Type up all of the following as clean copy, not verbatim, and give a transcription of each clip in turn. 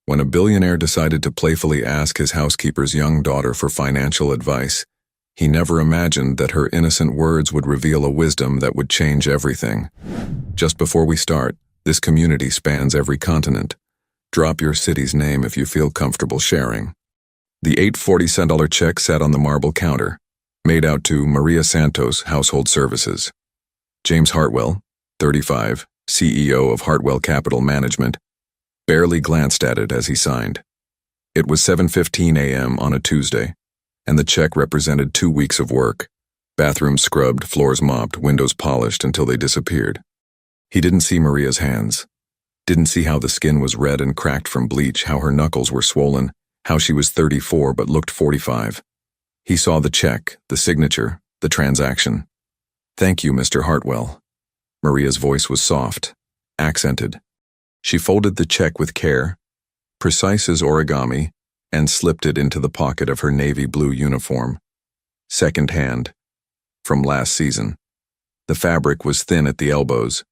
When a billionaire decided to playfully ask his housekeeper's young daughter for financial advice, he never imagined that her innocent words would reveal a wisdom that would change everything. Just before we start, this community spans every continent. Drop your city's name if you feel comfortable sharing. The $8.40 check sat on the marble counter, made out to Maria Santos, Household Services. James Hartwell, 35, CEO of Hartwell Capital Management, barely glanced at it as he signed. It was 7:15 a.m. on a Tuesday, and the check represented 2 weeks of work. Bathrooms scrubbed, floors mopped, windows polished until they disappeared. He didn't see Maria's hands. Didn't see how the skin was red and cracked from bleach, how her knuckles were swollen, how she was 34 but looked 45. He saw the check, the signature, the transaction. "Thank you, Mr. Hartwell." Maria's voice was soft, accented. She folded the check with care, precise as origami, and slipped it into the pocket of her navy blue uniform. Second hand, from last season. The fabric was thin at the elbows.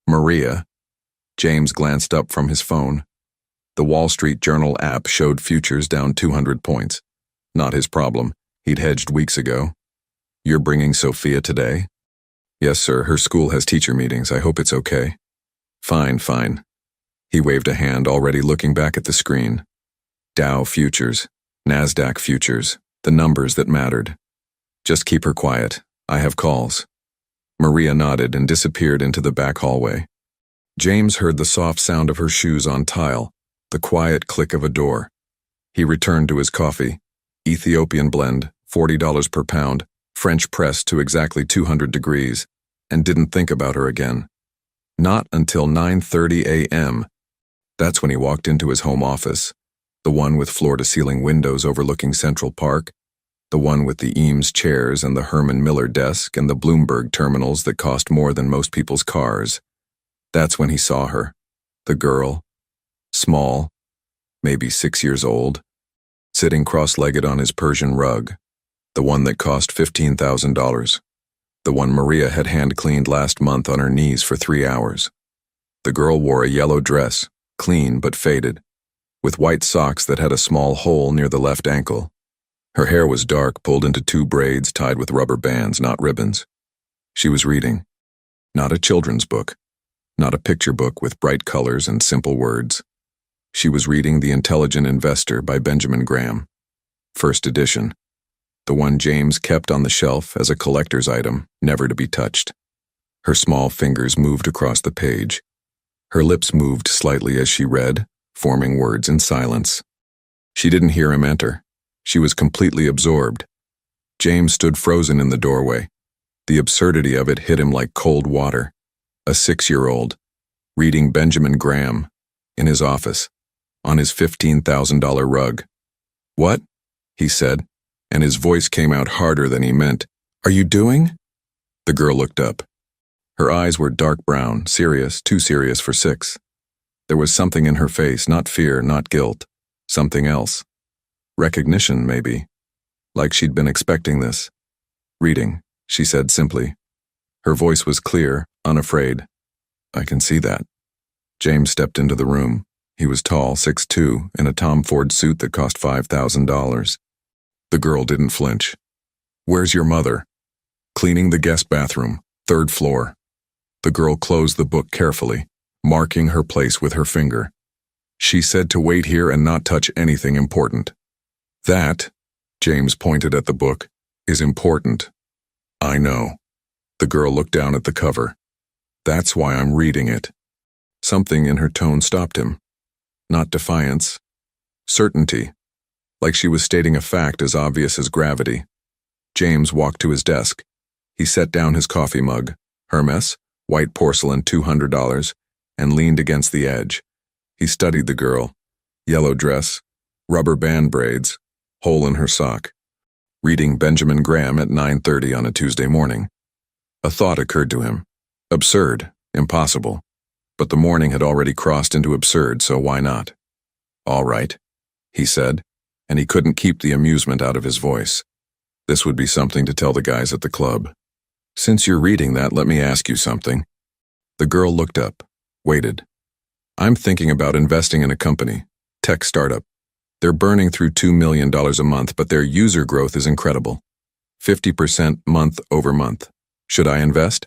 Maria. James glanced up from his phone. The Wall Street Journal app showed futures down 200 points. Not his problem. He'd hedged weeks ago. "You're bringing Sophia today?" "Yes, sir. Her school has teacher meetings. I hope it's okay." Fine. He waved a hand, already looking back at the screen. Dow futures, NASDAQ futures, the numbers that mattered. "Just keep her quiet. I have calls." Maria nodded and disappeared into the back hallway. James heard the soft sound of her shoes on tile, the quiet click of a door. He returned to his coffee. Ethiopian blend, $40 per pound, French press to exactly 200 degrees, and didn't think about her again. Not until 9:30 a.m. That's when he walked into his home office, the one with floor-to-ceiling windows overlooking Central Park, the one with the Eames chairs and the Herman Miller desk and the Bloomberg terminals that cost more than most people's cars. That's when he saw her, the girl, small, maybe 6 years old, sitting cross-legged on his Persian rug, the one that cost $15,000, the one Maria had hand-cleaned last month on her knees for 3 hours. The girl wore a yellow dress, clean but faded, with white socks that had a small hole near the left ankle. Her hair was dark, pulled into 2 braids tied with rubber bands, not ribbons. She was reading. Not a children's book, not a picture book with bright colors and simple words. She was reading The Intelligent Investor by Benjamin Graham. First edition. The one James kept on the shelf as a collector's item, never to be touched. Her small fingers moved across the page. Her lips moved slightly as she read, forming words in silence. She didn't hear him enter. She was completely absorbed. James stood frozen in the doorway. The absurdity of it hit him like cold water. A 6-year-old, reading Benjamin Graham, in his office, on his $15,000 rug. "What?" he said, and his voice came out harder than he meant. "Are you doing?" The girl looked up. Her eyes were dark brown, serious, too serious for 6. There was something in her face, not fear, not guilt, something else. Recognition, maybe. Like she'd been expecting this. "Reading," she said simply. Her voice was clear, unafraid. "I can see that." James stepped into the room. He was tall, 6'2", in a Tom Ford suit that cost $5,000. The girl didn't flinch. "Where's your mother?" "Cleaning the guest bathroom, 3rd floor." The girl closed the book carefully, marking her place with her finger. "She said to wait here and not touch anything important." "That," James pointed at the book, "is important." "I know." The girl looked down at the cover. "That's why I'm reading it." Something in her tone stopped him. Not defiance. Certainty. Like she was stating a fact as obvious as gravity. James walked to his desk. He set down his coffee mug, Hermes, white porcelain, $200, and leaned against the edge. He studied the girl. Yellow dress, rubber band braids, hole in her sock. Reading Benjamin Graham at 9:30 on a Tuesday morning. A thought occurred to him. Absurd, impossible. But the morning had already crossed into absurd, so why not? "All right," he said, and he couldn't keep the amusement out of his voice. This would be something to tell the guys at the club. "Since you're reading that, let me ask you something." The girl looked up, waited. "I'm thinking about investing in a company, Tech startup. They're burning through $2 million a month, but their user growth is incredible. 50% month over month. Should I invest?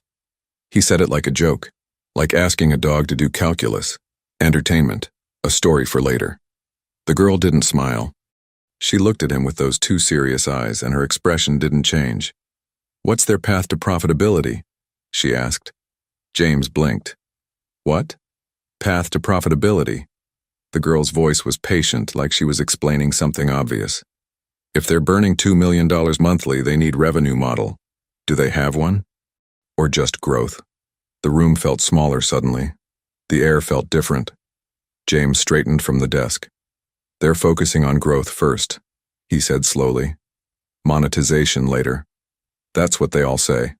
He said it like a joke, like asking a dog to do calculus. Entertainment, a story for later. The girl didn't smile. She looked at him with those two serious eyes, and her expression didn't change. What's their path to profitability? She asked. James blinked. What? Path to profitability. The girl's voice was patient, like she was explaining something obvious. If they're burning $2 million monthly, they need revenue model. Do they have one? Or just growth? The room felt smaller suddenly. The air felt different. James straightened from the desk. They're focusing on growth first, he said slowly. Monetization later. That's what they all say.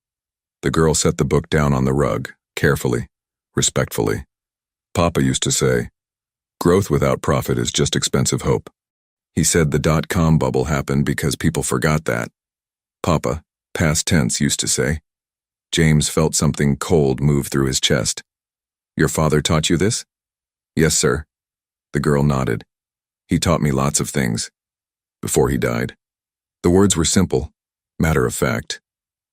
The girl set the book down on the rug, carefully, respectfully. Papa used to say, growth without profit is just expensive hope. He said the dot-com bubble happened because people forgot that. Papa, past tense, used to say. James felt something cold move through his chest. Your father taught you this? Yes, sir. The girl nodded. He taught me lots of things. Before he died. The words were simple, matter of fact.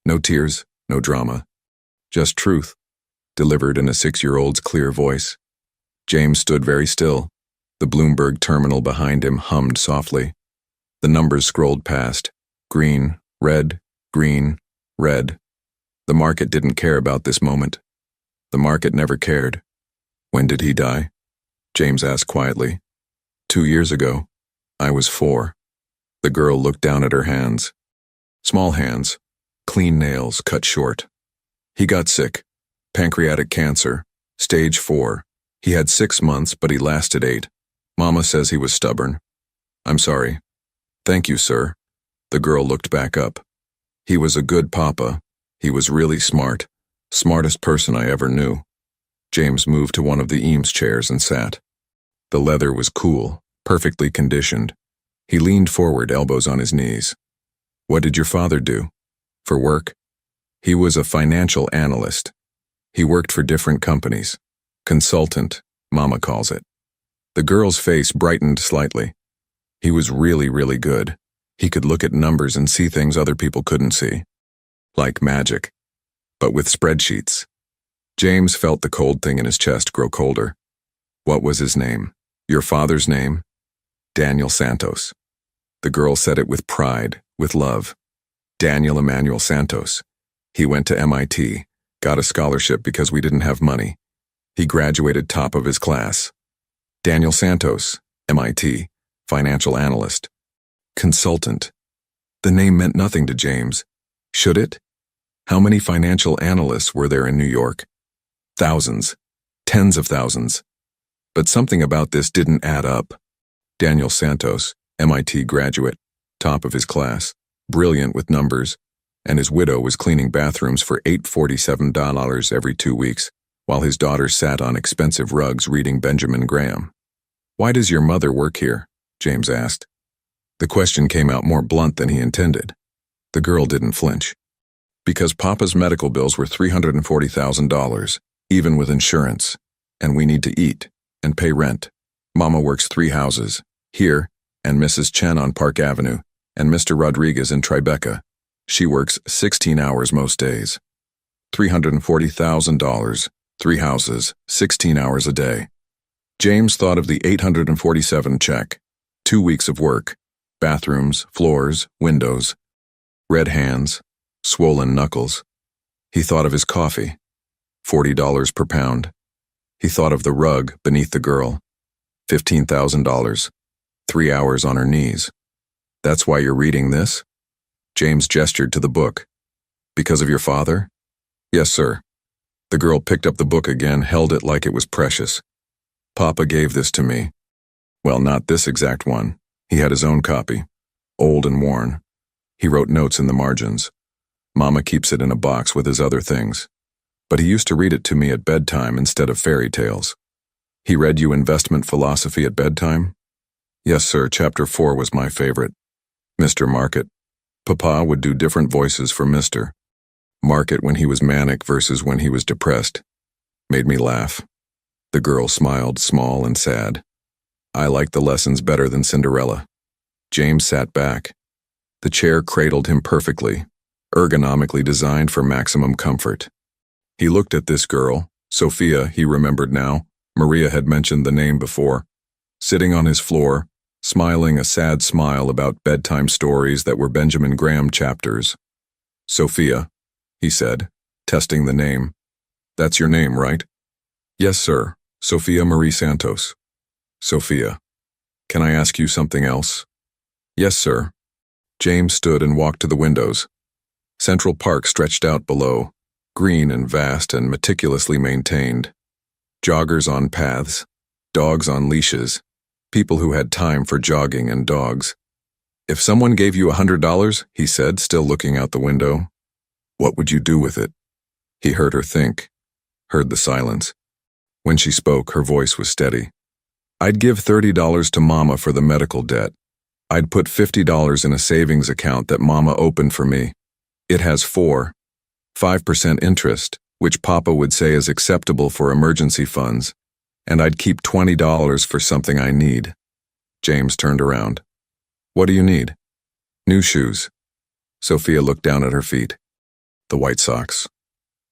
No tears, no drama. Just truth, delivered in a 6-year-old's clear voice. James stood very still. The Bloomberg terminal behind him hummed softly. The numbers scrolled past. Green, red, green, red. The market didn't care about this moment. The market never cared. When did he die? James asked quietly. 2 years ago. I was 4. The girl looked down at her hands. Small hands, clean nails cut short. He got sick. Pancreatic cancer, stage 4. He had 6 months, but he lasted 8. Mama says he was stubborn. I'm sorry. Thank you, sir. The girl looked back up. He was a good papa. He was really smart. Smartest person I ever knew. James moved to one of the Eames chairs and sat. The leather was cool, perfectly conditioned. He leaned forward, elbows on his knees. What did your father do? For work? He was a financial analyst. He worked for different companies. Consultant, Mama calls it. The girl's face brightened slightly. He was really, really good. He could look at numbers and see things other people couldn't see. Like magic. But with spreadsheets. James felt the cold thing in his chest grow colder. What was his name? Your father's name? Daniel Santos. The girl said it with pride, with love. Daniel Emmanuel Santos. He went to MIT, got a scholarship because we didn't have money. He graduated top of his class. Daniel Santos, MIT, financial analyst. Consultant. The name meant nothing to James. Should it? How many financial analysts were there in New York? Thousands. Tens of thousands. But something about this didn't add up. Daniel Santos, MIT graduate, top of his class, brilliant with numbers, and his widow was cleaning bathrooms for $847 every 2 weeks, while his daughter sat on expensive rugs reading Benjamin Graham. Why does your mother work here? James asked. The question came out more blunt than he intended. The girl didn't flinch. Because Papa's medical bills were $340,000, even with insurance, and we need to eat and pay rent. Mama works 3 houses, here, and Mrs. Chen on Park Avenue, and Mr. Rodriguez in Tribeca. She works 16 hours most days. $340,000, 3 houses, 16 hours a day. James thought of the $847 check, 2 weeks of work, bathrooms, floors, windows, red hands, swollen knuckles. He thought of his coffee, $40 per pound. He thought of the rug beneath the girl, $15,000, 3 hours on her knees. That's why you're reading this? James gestured to the book. Because of your father? Yes, sir. The girl picked up the book again, held it like it was precious. Papa gave this to me. Well, not this exact one. He had his own copy, old and worn. He wrote notes in the margins. Mama keeps it in a box with his other things. But he used to read it to me at bedtime instead of fairy tales. He read you investment philosophy at bedtime? Yes, sir, chapter 4 was my favorite. Mr. Market. Papa would do different voices for Mr. Market when he was manic versus when he was depressed. Made me laugh. The girl smiled, small and sad. I like the lessons better than Cinderella. James sat back. The chair cradled him perfectly, ergonomically designed for maximum comfort. He looked at this girl, Sophia, he remembered now. Maria had mentioned the name before. Sitting on his floor, smiling a sad smile about bedtime stories that were Benjamin Graham chapters. Sophia, he said, testing the name. That's your name, right? Yes, sir. Sophia Marie Santos. Sophia. Can I ask you something else? Yes, sir. James stood and walked to the windows. Central Park stretched out below, green and vast and meticulously maintained. Joggers on paths, dogs on leashes, people who had time for jogging and dogs. If someone gave you $100, he said, still looking out the window, what would you do with it? He heard her think, heard the silence. When she spoke, her voice was steady. I'd give $30 to Mama for the medical debt. I'd put $50 in a savings account that Mama opened for me. It has 5% interest, which Papa would say is acceptable for emergency funds, and I'd keep $20 for something I need. James turned around. What do you need? New shoes. Sophia looked down at her feet. The white socks.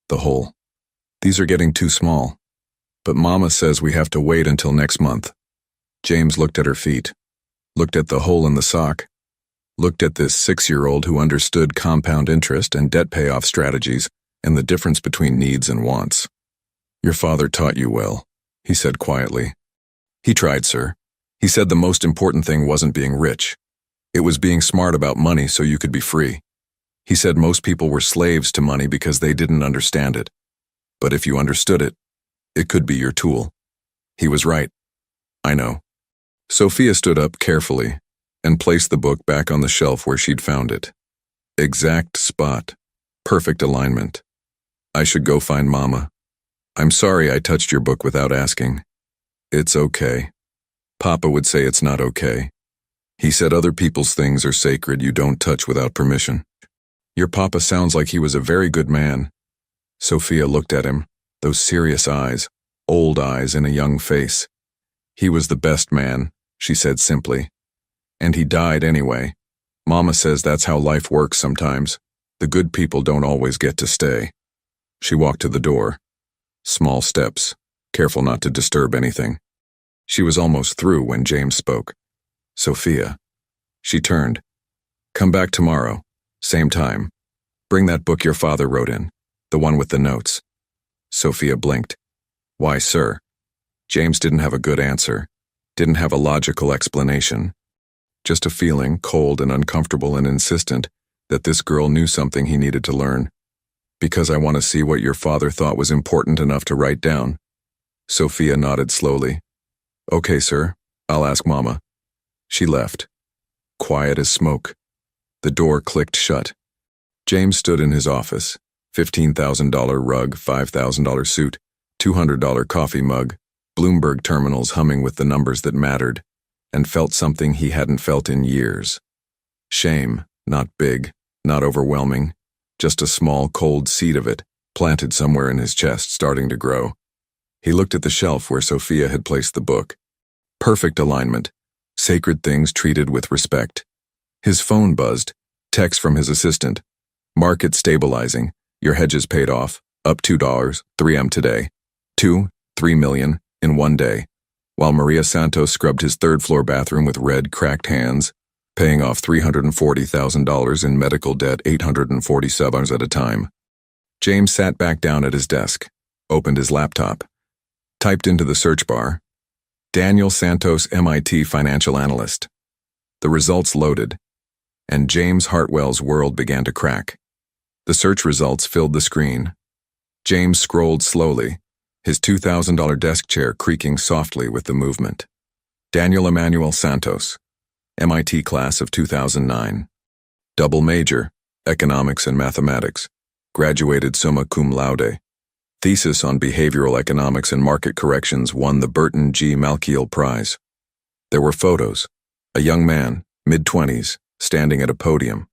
The hole. These are getting too small. But Mama says we have to wait until next month. James looked at her feet, looked at the hole in the sock, looked at this 6-year-old who understood compound interest and debt payoff strategies and the difference between needs and wants. Your father taught you well, he said quietly. He tried, sir. He said the most important thing wasn't being rich. It was being smart about money so you could be free. He said most people were slaves to money because they didn't understand it. But if you understood it, it could be your tool. He was right. I know. Sophia stood up carefully and placed the book back on the shelf where she'd found it. Exact spot. Perfect alignment. I should go find Mama. I'm sorry I touched your book without asking. It's okay. Papa would say it's not okay. He said other people's things are sacred you don't touch without permission. Your papa sounds like he was a very good man. Sophia looked at him, those serious eyes, old eyes in a young face. He was the best man, she said simply. And he died anyway. Mama says that's how life works sometimes. The good people don't always get to stay. She walked to the door. Small steps, careful not to disturb anything. She was almost through when James spoke. Sophia. She turned. Come back tomorrow, same time. Bring that book your father wrote in, the one with the notes. Sophia blinked. Why, sir? James didn't have a good answer, didn't have a logical explanation. Just a feeling, cold and uncomfortable and insistent, that this girl knew something he needed to learn. Because I want to see what your father thought was important enough to write down. Sophia nodded slowly. Okay, sir, I'll ask Mama. She left. Quiet as smoke. The door clicked shut. James stood in his office. $15,000 rug, $5,000 suit, $200 coffee mug, Bloomberg terminals humming with the numbers that mattered, and felt something he hadn't felt in years. Shame, not big, not overwhelming, just a small cold seed of it, planted somewhere in his chest, starting to grow. He looked at the shelf where Sophia had placed the book. Perfect alignment, sacred things treated with respect. His phone buzzed, text from his assistant. Market stabilizing, your hedges paid off, up $2, 3M today. 3 million, in one day. While Maria Santos scrubbed his third-floor bathroom with red, cracked hands, paying off $340,000 in medical debt 847 at a time. James sat back down at his desk, opened his laptop, typed into the search bar, Daniel Santos, MIT financial analyst. The results loaded, and James Hartwell's world began to crack. The search results filled the screen. James scrolled slowly, his $2,000 desk chair creaking softly with the movement. Daniel Emmanuel Santos, MIT class of 2009. Double major, economics and mathematics. Graduated summa cum laude. Thesis on behavioral economics and market corrections won the Burton G. Malkiel Prize. There were photos. A young man, mid-20s, standing at a podium.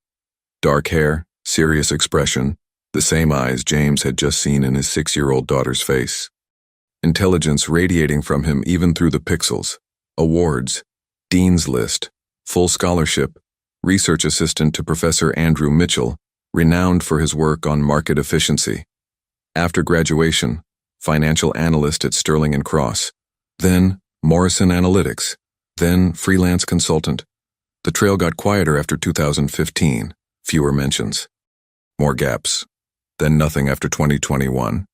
Dark hair, serious expression, the same eyes James had just seen in his 6-year-old daughter's face. Intelligence radiating from him even through the pixels. Awards, Dean's List, full scholarship, research assistant to Professor Andrew Mitchell, renowned for his work on market efficiency. After graduation, financial analyst at Sterling and Cross. Then, Morrison Analytics. Then, freelance consultant. The trail got quieter after 2015, fewer mentions. More gaps. Then nothing after 2021.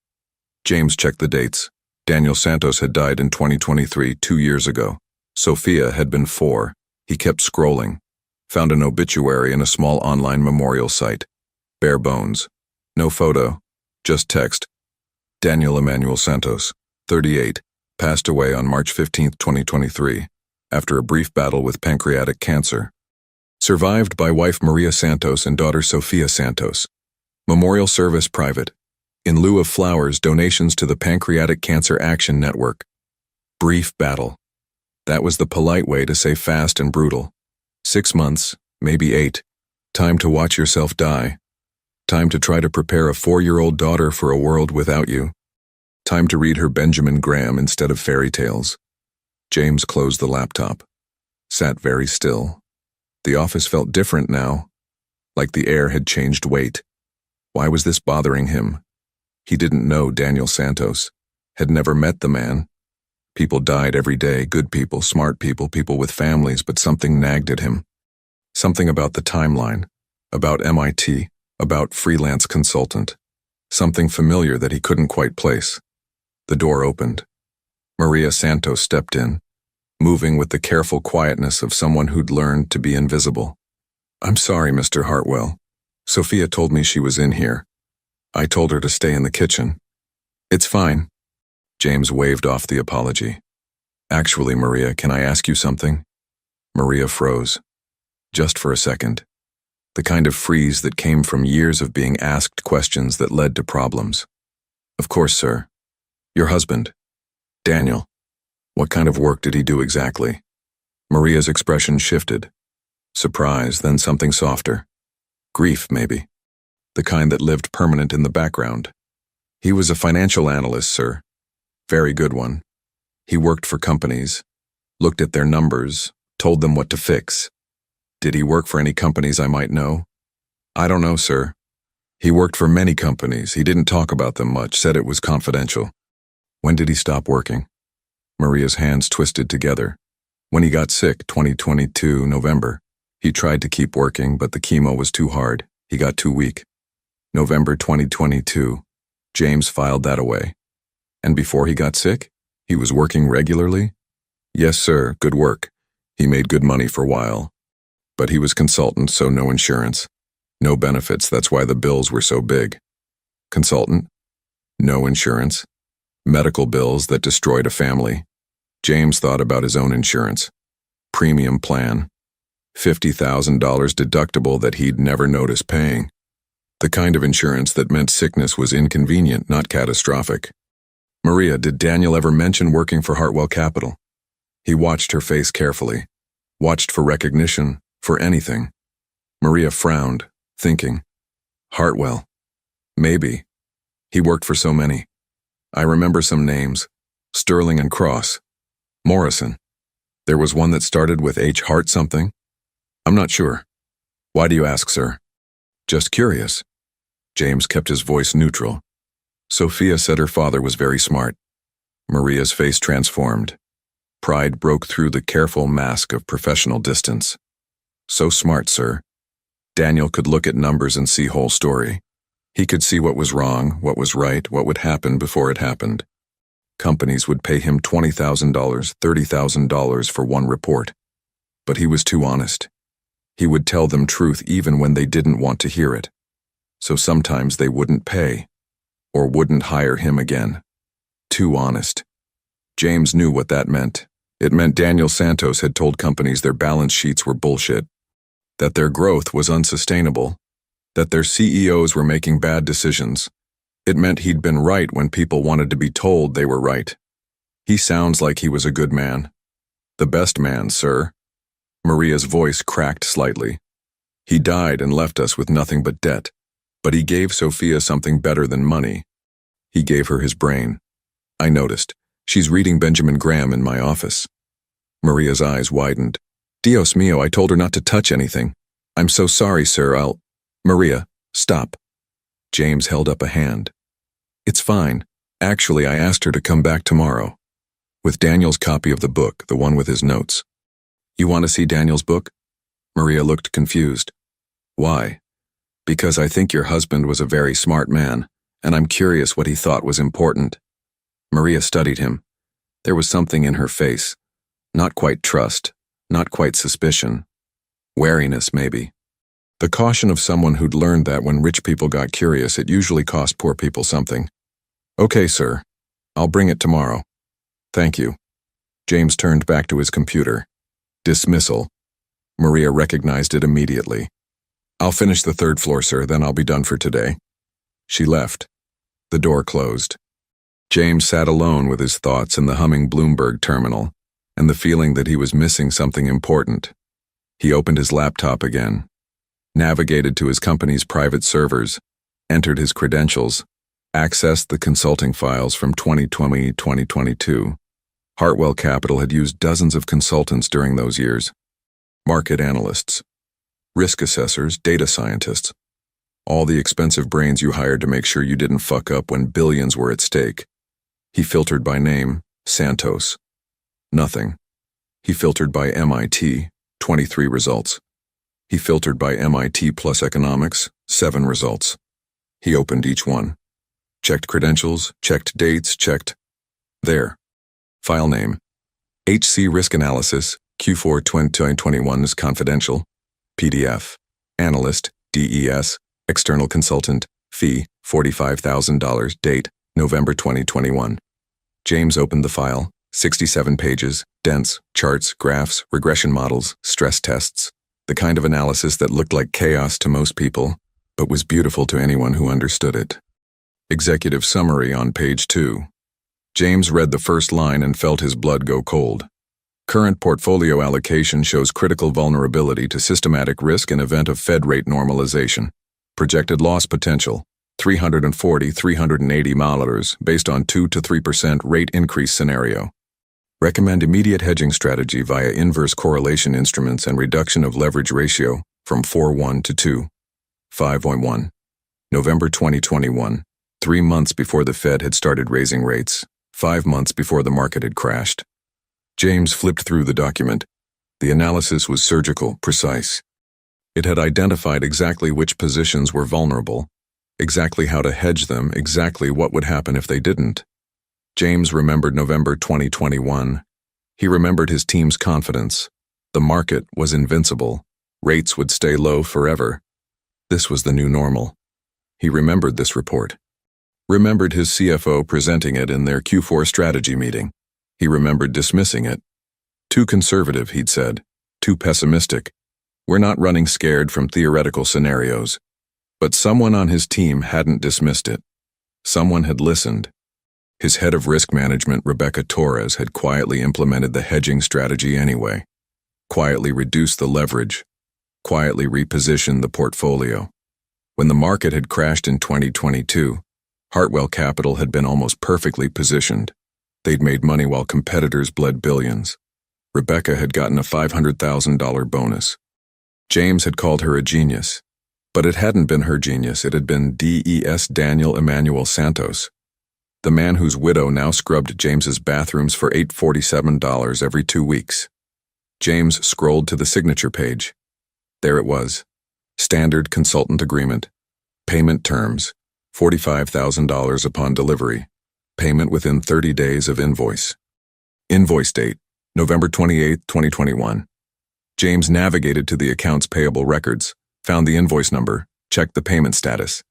James checked the dates. Daniel Santos had died in 2023, 2 years ago. Sophia had been 4. He kept scrolling. Found an obituary in a small online memorial site. Bare bones. No photo. Just text. Daniel Emmanuel Santos, 38, passed away on March 15, 2023, after a brief battle with pancreatic cancer. Survived by wife Maria Santos and daughter Sophia Santos. Memorial service private. In lieu of flowers, donations to the Pancreatic Cancer Action Network. Brief battle. That was the polite way to say fast and brutal. 6 months, maybe 8. Time to watch yourself die. Time to try to prepare a 4-year-old daughter for a world without you. Time to read her Benjamin Graham instead of fairy tales. James closed the laptop. Sat very still. The office felt different now, like the air had changed weight. Why was this bothering him? He didn't know Daniel Santos, had never met the man. People died every day, good people, smart people, people with families, but something nagged at him. Something about the timeline, about MIT, about freelance consultant. Something familiar that he couldn't quite place. The door opened. Maria Santos stepped in, moving with the careful quietness of someone who'd learned to be invisible. "I'm sorry, Mr. Hartwell. Sophia told me she was in here. I told her to stay in the kitchen." "It's fine." James waved off the apology. "Actually, Maria, can I ask you something?" Maria froze. Just for a second. The kind of freeze that came from years of being asked questions that led to problems. "Of course, sir. Your husband, Daniel. What kind of work did he do exactly?" Maria's expression shifted. Surprise, then something softer. Grief, maybe. The kind that lived permanent in the background. "He was a financial analyst, sir. Very good one. He worked for companies, looked at their numbers, told them what to fix. Did he work for any companies I might know?" "I don't know, sir. He worked for many companies. He didn't talk about them much, said it was confidential." "When did he stop working?" Maria's hands twisted together. "When he got sick, 2022, November. He tried to keep working, but the chemo was too hard. He got too weak." November 2022. James filed that away. "And before he got sick, he was working regularly?" "Yes, sir, good work. He made good money for a while. But he was consultant, so no insurance. No benefits, that's why the bills were so big." "Consultant? No insurance? Medical bills that destroyed a family." James thought about his own insurance. Premium plan. $50,000 deductible that he'd never notice paying. The kind of insurance that meant sickness was inconvenient, not catastrophic. "Maria, did Daniel ever mention working for Hartwell Capital?" He watched her face carefully. Watched for recognition, for anything. Maria frowned, thinking. Hartwell. Maybe. He worked for so many. I remember some names. Sterling and Cross. Morrison. There was one that started with H. Hart something. I'm not sure. Why do you ask, sir? Just curious. James kept his voice neutral. Sophia said her father was very smart. Maria's face transformed. Pride broke through the careful mask of professional distance. So smart, sir. Daniel could look at numbers and see whole story. He could see what was wrong, what was right, what would happen before it happened. Companies would pay him $20,000, $30,000 for one report. But he was too honest. He would tell them truth even when they didn't want to hear it. So sometimes they wouldn't pay, or wouldn't hire him again. Too honest. James knew what that meant. It meant Daniel Santos had told companies their balance sheets were bullshit, that their growth was unsustainable, that their CEOs were making bad decisions. It meant he'd been right when people wanted to be told they were right. He sounds like he was a good man. The best man, sir. Maria's voice cracked slightly. He died and left us with nothing but debt, but he gave Sophia something better than money. He gave her his brain. I noticed. She's reading Benjamin Graham in my office. Maria's eyes widened. Dios mio, I told her not to touch anything. I'm so sorry, sir, Maria, stop. James held up a hand. It's fine. Actually, I asked her to come back tomorrow. With Daniel's copy of the book, the one with his notes. You want to see Daniel's book? Maria looked confused. Why? Because I think your husband was a very smart man, and I'm curious what he thought was important. Maria studied him. There was something in her face. Not quite trust, not quite suspicion. Wariness, maybe. The caution of someone who'd learned that when rich people got curious, it usually cost poor people something. Okay, sir. I'll bring it tomorrow. Thank you. James turned back to his computer. Dismissal. Maria recognized it immediately. I'll finish the third floor, sir, then I'll be done for today. She left. The door closed. James sat alone with his thoughts in the humming Bloomberg terminal, and the feeling that he was missing something important. He opened his laptop again, navigated to his company's private servers, entered his credentials, accessed the consulting files from 2020-2022. Hartwell Capital had used dozens of consultants during those years. Market analysts, risk assessors, data scientists. All the expensive brains you hired to make sure you didn't fuck up when billions were at stake. He filtered by name, Santos. Nothing. He filtered by MIT, 23 results. He filtered by MIT plus economics, 7 results. He opened each one. Checked credentials, checked dates, checked. There. File name. HC Risk Analysis, Q4 2021 is confidential. PDF. Analyst, DES, external consultant, fee, $45,000, date, November 2021. James opened the file, 67 pages, dense, charts, graphs, regression models, stress tests, the kind of analysis that looked like chaos to most people, but was beautiful to anyone who understood it. Executive summary on page 2. James read the first line and felt his blood go cold. Current portfolio allocation shows critical vulnerability to systematic risk in event of Fed rate normalization. Projected loss potential, 340-380 milliliters based on 2 to 3% rate increase scenario. Recommend immediate hedging strategy via inverse correlation instruments and reduction of leverage ratio from 4:1 to 2.5:1. November 2021, 3 months before the Fed had started raising rates, 5 months before the market had crashed. James flipped through the document. The analysis was surgical, precise. It had identified exactly which positions were vulnerable, exactly how to hedge them, exactly what would happen if they didn't. James remembered November 2021. He remembered his team's confidence. The market was invincible. Rates would stay low forever. This was the new normal. He remembered this report. Remembered his CFO presenting it in their Q4 strategy meeting. He remembered dismissing it. Too conservative, he'd said. Too pessimistic. We're not running scared from theoretical scenarios. But someone on his team hadn't dismissed it. Someone had listened. His head of risk management, Rebecca Torres, had quietly implemented the hedging strategy anyway. Quietly reduced the leverage. Quietly repositioned the portfolio. When the market had crashed in 2022, Hartwell Capital had been almost perfectly positioned. They'd made money while competitors bled billions. Rebecca had gotten a $500,000 bonus. James had called her a genius. But it hadn't been her genius, it had been DES Daniel Emmanuel Santos, the man whose widow now scrubbed James's bathrooms for $847 every 2 weeks. James scrolled to the signature page. There it was. Standard consultant agreement. Payment terms. $45,000 upon delivery. Payment within 30 days of invoice. Invoice date, November 28, 2021. James navigated to the accounts payable records, found the invoice number, checked the payment status.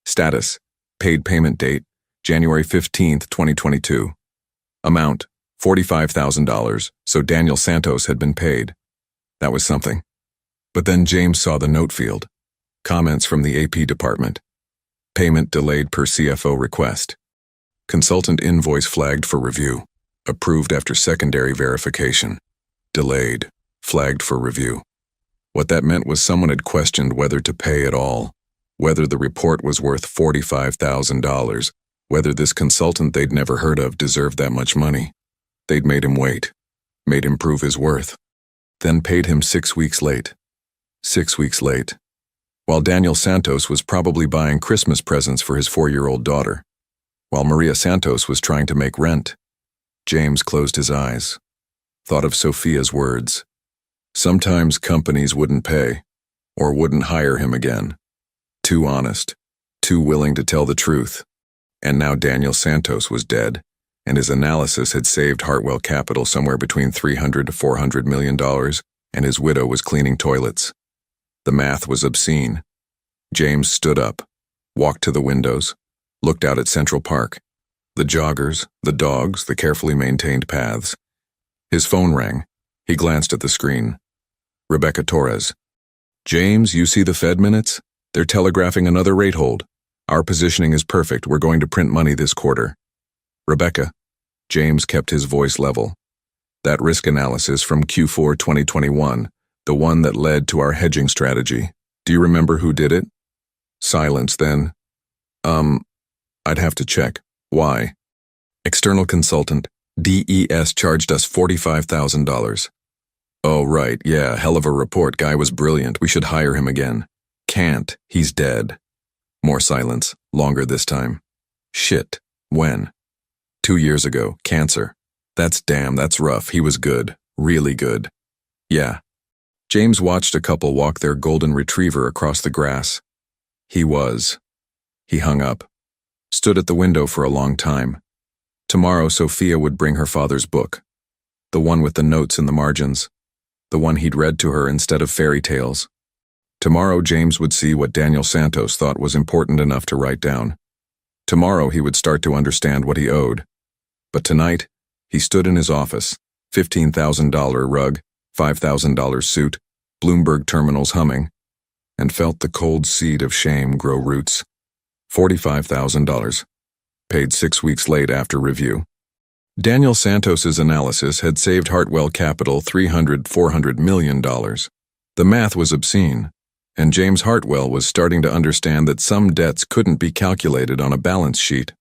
Status, paid payment date, January 15, 2022. Amount, $45,000, so Daniel Santos had been paid. That was something. But then James saw the note field. Comments from the AP department. Payment delayed per CFO request. Consultant invoice flagged for review. Approved after secondary verification. Delayed. Flagged for review. What that meant was someone had questioned whether to pay at all, whether the report was worth $45,000, whether this consultant they'd never heard of deserved that much money. They'd made him wait. made him prove his worth, then paid him 6 weeks late. 6 weeks late. While Daniel Santos was probably buying Christmas presents for his 4-year-old daughter. While Maria Santos was trying to make rent. James closed his eyes. Thought of Sophia's words. Sometimes companies wouldn't pay, or wouldn't hire him again. Too honest, too willing to tell the truth. And now Daniel Santos was dead, and his analysis had saved Hartwell Capital somewhere between $300 to $400 million, and his widow was cleaning toilets. The math was obscene. James stood up, walked to the windows, looked out at Central Park. The joggers, the dogs, the carefully maintained paths. His phone rang. He glanced at the screen. Rebecca Torres. James, you see the Fed minutes? They're telegraphing another rate hold. Our positioning is perfect. We're going to print money this quarter. Rebecca. James kept his voice level. That risk analysis from Q4 2021, the one that led to our hedging strategy. Do you remember who did it? Silence then. I'd have to check. Why? External consultant. DES charged us $45,000. Oh, right, yeah, hell of a report. Guy was brilliant. We should hire him again. Can't. He's dead. More silence. Longer this time. Shit. When? 2 years ago. Cancer. That's rough. He was good. Really good. Yeah. James watched a couple walk their golden retriever across the grass. He hung up. Stood at the window for a long time. Tomorrow Sophia would bring her father's book. The one with the notes in the margins. The one he'd read to her instead of fairy tales. Tomorrow James would see what Daniel Santos thought was important enough to write down. Tomorrow he would start to understand what he owed. But tonight, he stood in his office, $15,000 rug, $5,000 suit, Bloomberg terminals humming, and felt the cold seed of shame grow roots. $45,000. Paid 6 weeks late after review. Daniel Santos's analysis had saved Hartwell Capital $300–400 million. The math was obscene, and James Hartwell was starting to understand that some debts couldn't be calculated on a balance sheet.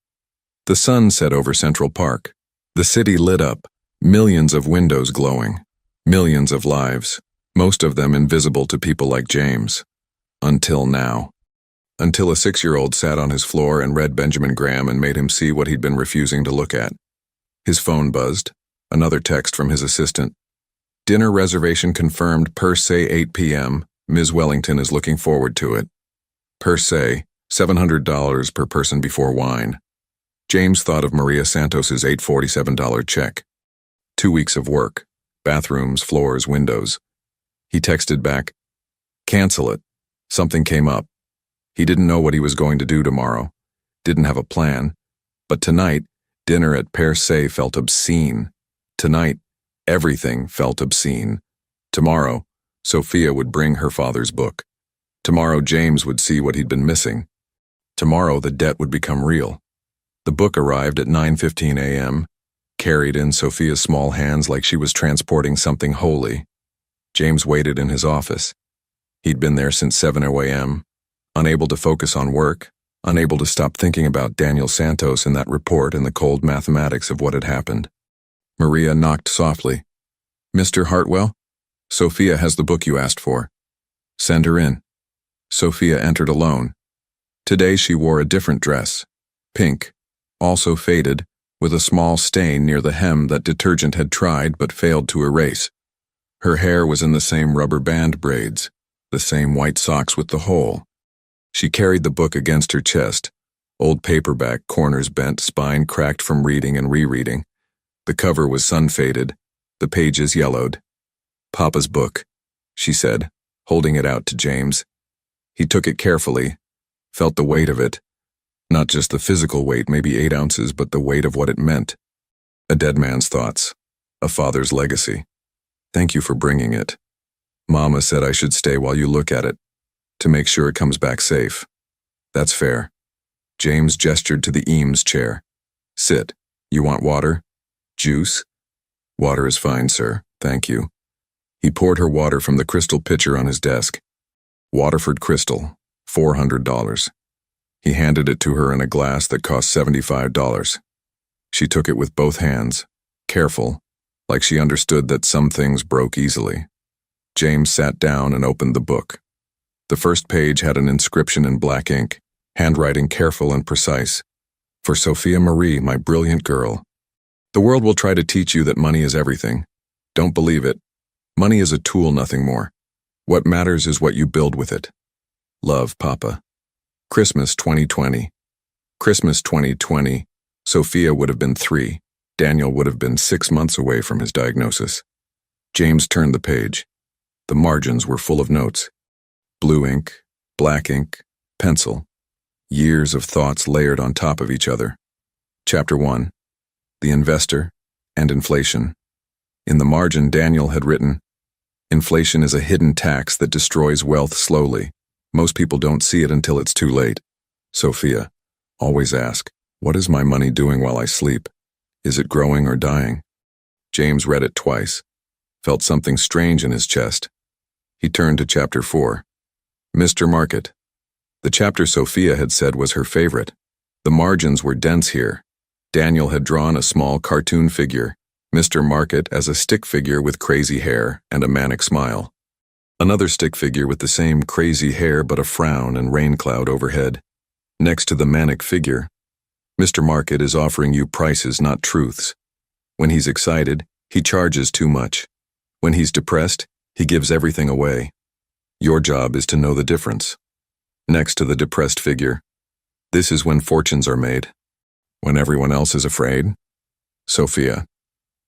The sun set over Central Park. The city lit up, millions of windows glowing, millions of lives, most of them invisible to people like James. Until now. Until a 6-year-old sat on his floor and read Benjamin Graham and made him see what he'd been refusing to look at. His phone buzzed. Another text from his assistant. Dinner reservation confirmed per se 8 p.m. Ms. Wellington is looking forward to it. Per se, $700 per person before wine. James thought of Maria Santos's $847 check. 2 weeks of work. Bathrooms, floors, windows. He texted back, cancel it. Something came up. He didn't know what he was going to do tomorrow. Didn't have a plan. But tonight, dinner at per se felt obscene. Tonight, everything felt obscene. Tomorrow, Sophia would bring her father's book. Tomorrow, James would see what he'd been missing. Tomorrow, the debt would become real. The book arrived at 9:15 a.m., carried in Sophia's small hands like she was transporting something holy. James waited in his office. He'd been there since 7 a.m., unable to focus on work, unable to stop thinking about Daniel Santos and that report and the cold mathematics of what had happened. Maria knocked softly. Mr. Hartwell? Sophia has the book you asked for. Send her in. Sophia entered alone. Today she wore a different dress, pink, also faded, with a small stain near the hem that detergent had tried but failed to erase. Her hair was in the same rubber band braids, the same white socks with the hole. She carried the book against her chest, old paperback, corners bent, spine cracked from reading and rereading. The cover was sun-faded, the pages yellowed. Papa's book, she said, holding it out to James. He took it carefully, felt the weight of it. Not just the physical weight, maybe 8 ounces, but the weight of what it meant. A dead man's thoughts, a father's legacy. Thank you for bringing it. Mama said I should stay while you look at it, to make sure it comes back safe. That's fair. James gestured to the Eames chair. Sit. You want water? Juice? Water is fine, sir. Thank you. He poured her water from the crystal pitcher on his desk. Waterford Crystal, $400. He handed it to her in a glass that cost $75. She took it with both hands, careful, like she understood that some things broke easily. James sat down and opened the book. The first page had an inscription in black ink, handwriting careful and precise. For Sophia Marie, my brilliant girl. The world will try to teach you that money is everything. Don't believe it. Money is a tool, nothing more. What matters is what you build with it. Love, Papa. Christmas 2020. Christmas 2020. Sophia would have been 3. Daniel would have been 6 months away from his diagnosis. James turned the page. The margins were full of notes. Blue ink, black ink, pencil. Years of thoughts layered on top of each other. Chapter 1. The Investor and Inflation. In the margin, Daniel had written, "Inflation is a hidden tax that destroys wealth slowly. Most people don't see it until it's too late. Sophia, always ask, what is my money doing while I sleep? Is it growing or dying?" James read it twice, felt something strange in his chest. He turned to Chapter 4. Mr. Market. The chapter Sophia had said was her favorite. The margins were dense here. Daniel had drawn a small cartoon figure, Mr. Market as a stick figure with crazy hair and a manic smile. Another stick figure with the same crazy hair but a frown and rain cloud overhead. Next to the manic figure, Mr. Market is offering you prices, not truths. When he's excited, he charges too much. When he's depressed, he gives everything away. Your job is to know the difference. Next to the depressed figure, this is when fortunes are made. When everyone else is afraid. Sophia.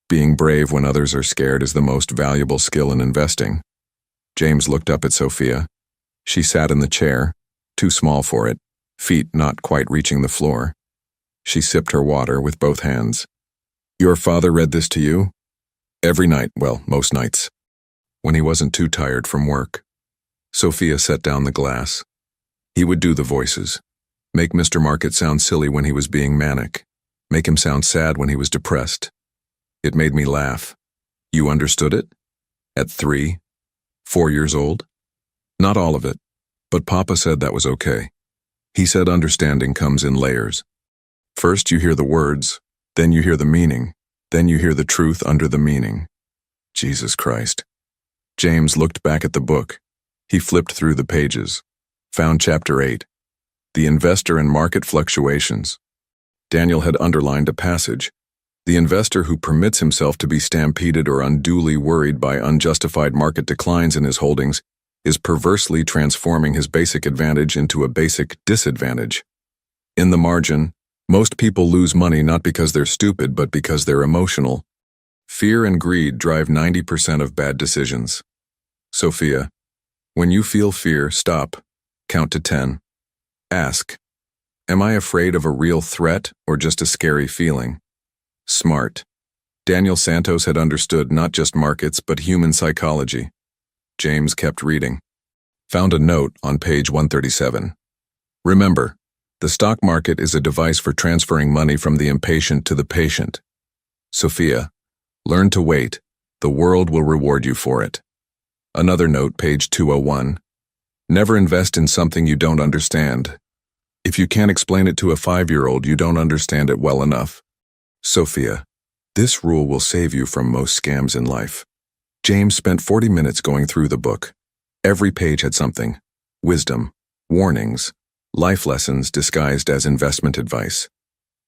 Being brave when others are scared is the most valuable skill in investing. James looked up at Sophia. She sat in the chair, too small for it, feet not quite reaching the floor. She sipped her water with both hands. Your father read this to you? Every night, well, most nights. When he wasn't too tired from work. Sophia set down the glass. He would do the voices. Make Mr. Market sound silly when he was being manic. Make him sound sad when he was depressed. It made me laugh. You understood it? At 3, 4 years old? Not all of it, but Papa said that was okay. He said understanding comes in layers. First you hear the words, then you hear the meaning, then you hear the truth under the meaning. Jesus Christ. James looked back at the book. He flipped through the pages. Found Chapter 8. The Investor and Market Fluctuations. Daniel had underlined a passage. The investor who permits himself to be stampeded or unduly worried by unjustified market declines in his holdings is perversely transforming his basic advantage into a basic disadvantage. In the margin, most people lose money not because they're stupid but because they're emotional. Fear and greed drive 90% of bad decisions. Sophia, when you feel fear, stop. Count to 10. Ask, am I afraid of a real threat or just a scary feeling? Smart. Daniel Santos had understood not just markets but human psychology. James kept reading. Found a note on page 137. Remember, the stock market is a device for transferring money from the impatient to the patient. Sophia, learn to wait. The world will reward you for it. Another note, page 201. Never invest in something you don't understand. If you can't explain it to a 5-year-old, you don't understand it well enough. Sophia, this rule will save you from most scams in life. James spent 40 minutes going through the book. Every page had something. Wisdom, warnings, life lessons disguised as investment advice.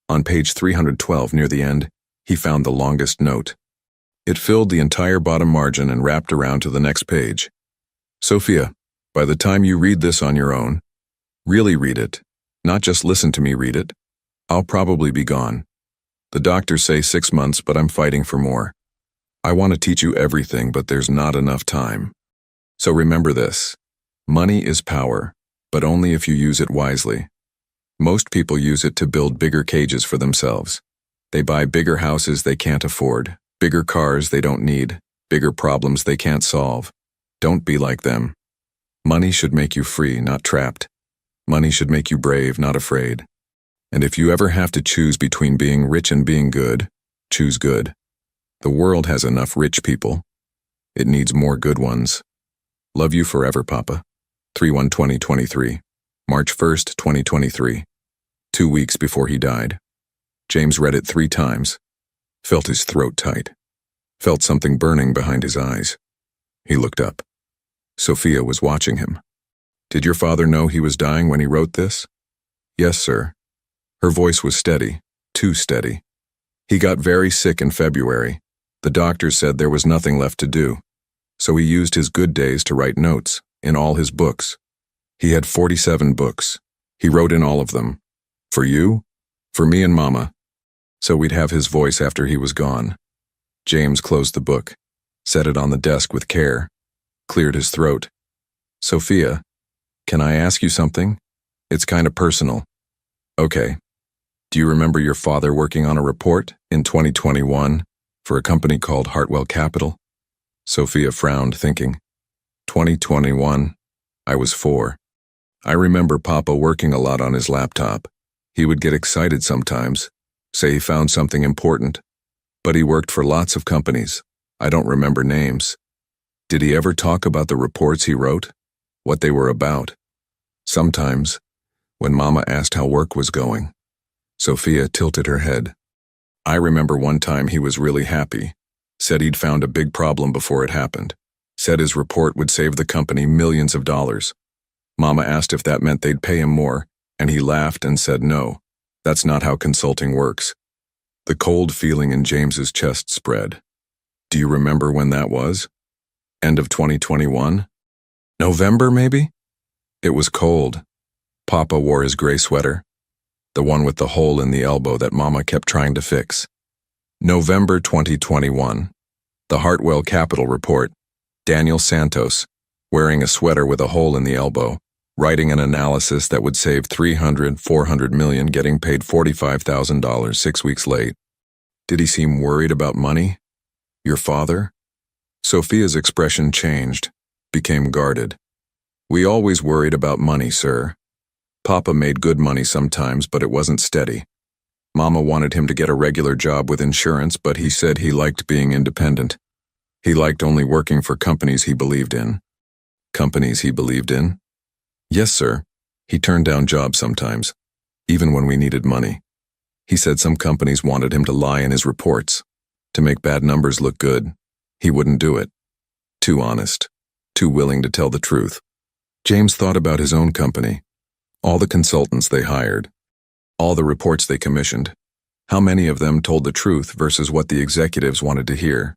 On page 312 near the end, he found the longest note. It filled the entire bottom margin and wrapped around to the next page. Sophia, by the time you read this on your own, really read it, not just listen to me read it, I'll probably be gone. The doctors say 6 months, but I'm fighting for more. I want to teach you everything, but there's not enough time. So remember this. Money is power, but only if you use it wisely. Most people use it to build bigger cages for themselves. They buy bigger houses they can't afford, bigger cars they don't need, bigger problems they can't solve. Don't be like them. Money should make you free, not trapped. Money should make you brave, not afraid. And if you ever have to choose between being rich and being good, choose good. The world has enough rich people. It needs more good ones. Love you forever, Papa. 3/1/2023. March 1st, 2023. 2 weeks before he died. James read it 3 times. Felt his throat tight. felt something burning behind his eyes. He looked up. Sophia was watching him. Did your father know he was dying when he wrote this? Yes, sir. Her voice was steady, too steady. He got very sick in February. The doctors said there was nothing left to do. So he used his good days to write notes in all his books. He had 47 books. He wrote in all of them. For you, for me and Mama. So we'd have his voice after he was gone. James closed the book, set it on the desk with care, cleared his throat. Sophia, can I ask you something? It's kind of personal. Okay. Do you remember your father working on a report in 2021 for a company called Hartwell Capital? Sophia frowned, thinking. 2021. I was 4. I remember Papa working a lot on his laptop. He would get excited sometimes, say he found something important. But he worked for lots of companies. I don't remember names. Did he ever talk about the reports he wrote? What they were about? Sometimes, when Mama asked how work was going, Sophia tilted her head. I remember one time he was really happy, said he'd found a big problem before it happened, said his report would save the company millions of dollars. Mama asked if that meant they'd pay him more, and he laughed and said no, that's not how consulting works. The cold feeling in James's chest spread. Do you remember when that was? End of 2021? November, maybe? It was cold. Papa wore his gray sweater, the one with the hole in the elbow that Mama kept trying to fix. November 2021. The Hartwell Capital report. Daniel Santos, wearing a sweater with a hole in the elbow, writing an analysis that would save $400 million, getting paid $45,000 6 weeks late. Did he seem worried about money? Your father? Sophia's expression changed, became guarded. We always worried about money, sir. Papa made good money sometimes, but it wasn't steady. Mama wanted him to get a regular job with insurance, but he said he liked being independent. He liked only working for companies he believed in. Companies he believed in? Yes, sir. He turned down jobs sometimes, even when we needed money. He said some companies wanted him to lie in his reports, to make bad numbers look good. He wouldn't do it. Too honest, too willing to tell the truth. James thought about his own company, all the consultants they hired, all the reports they commissioned. How many of them told the truth versus what the executives wanted to hear?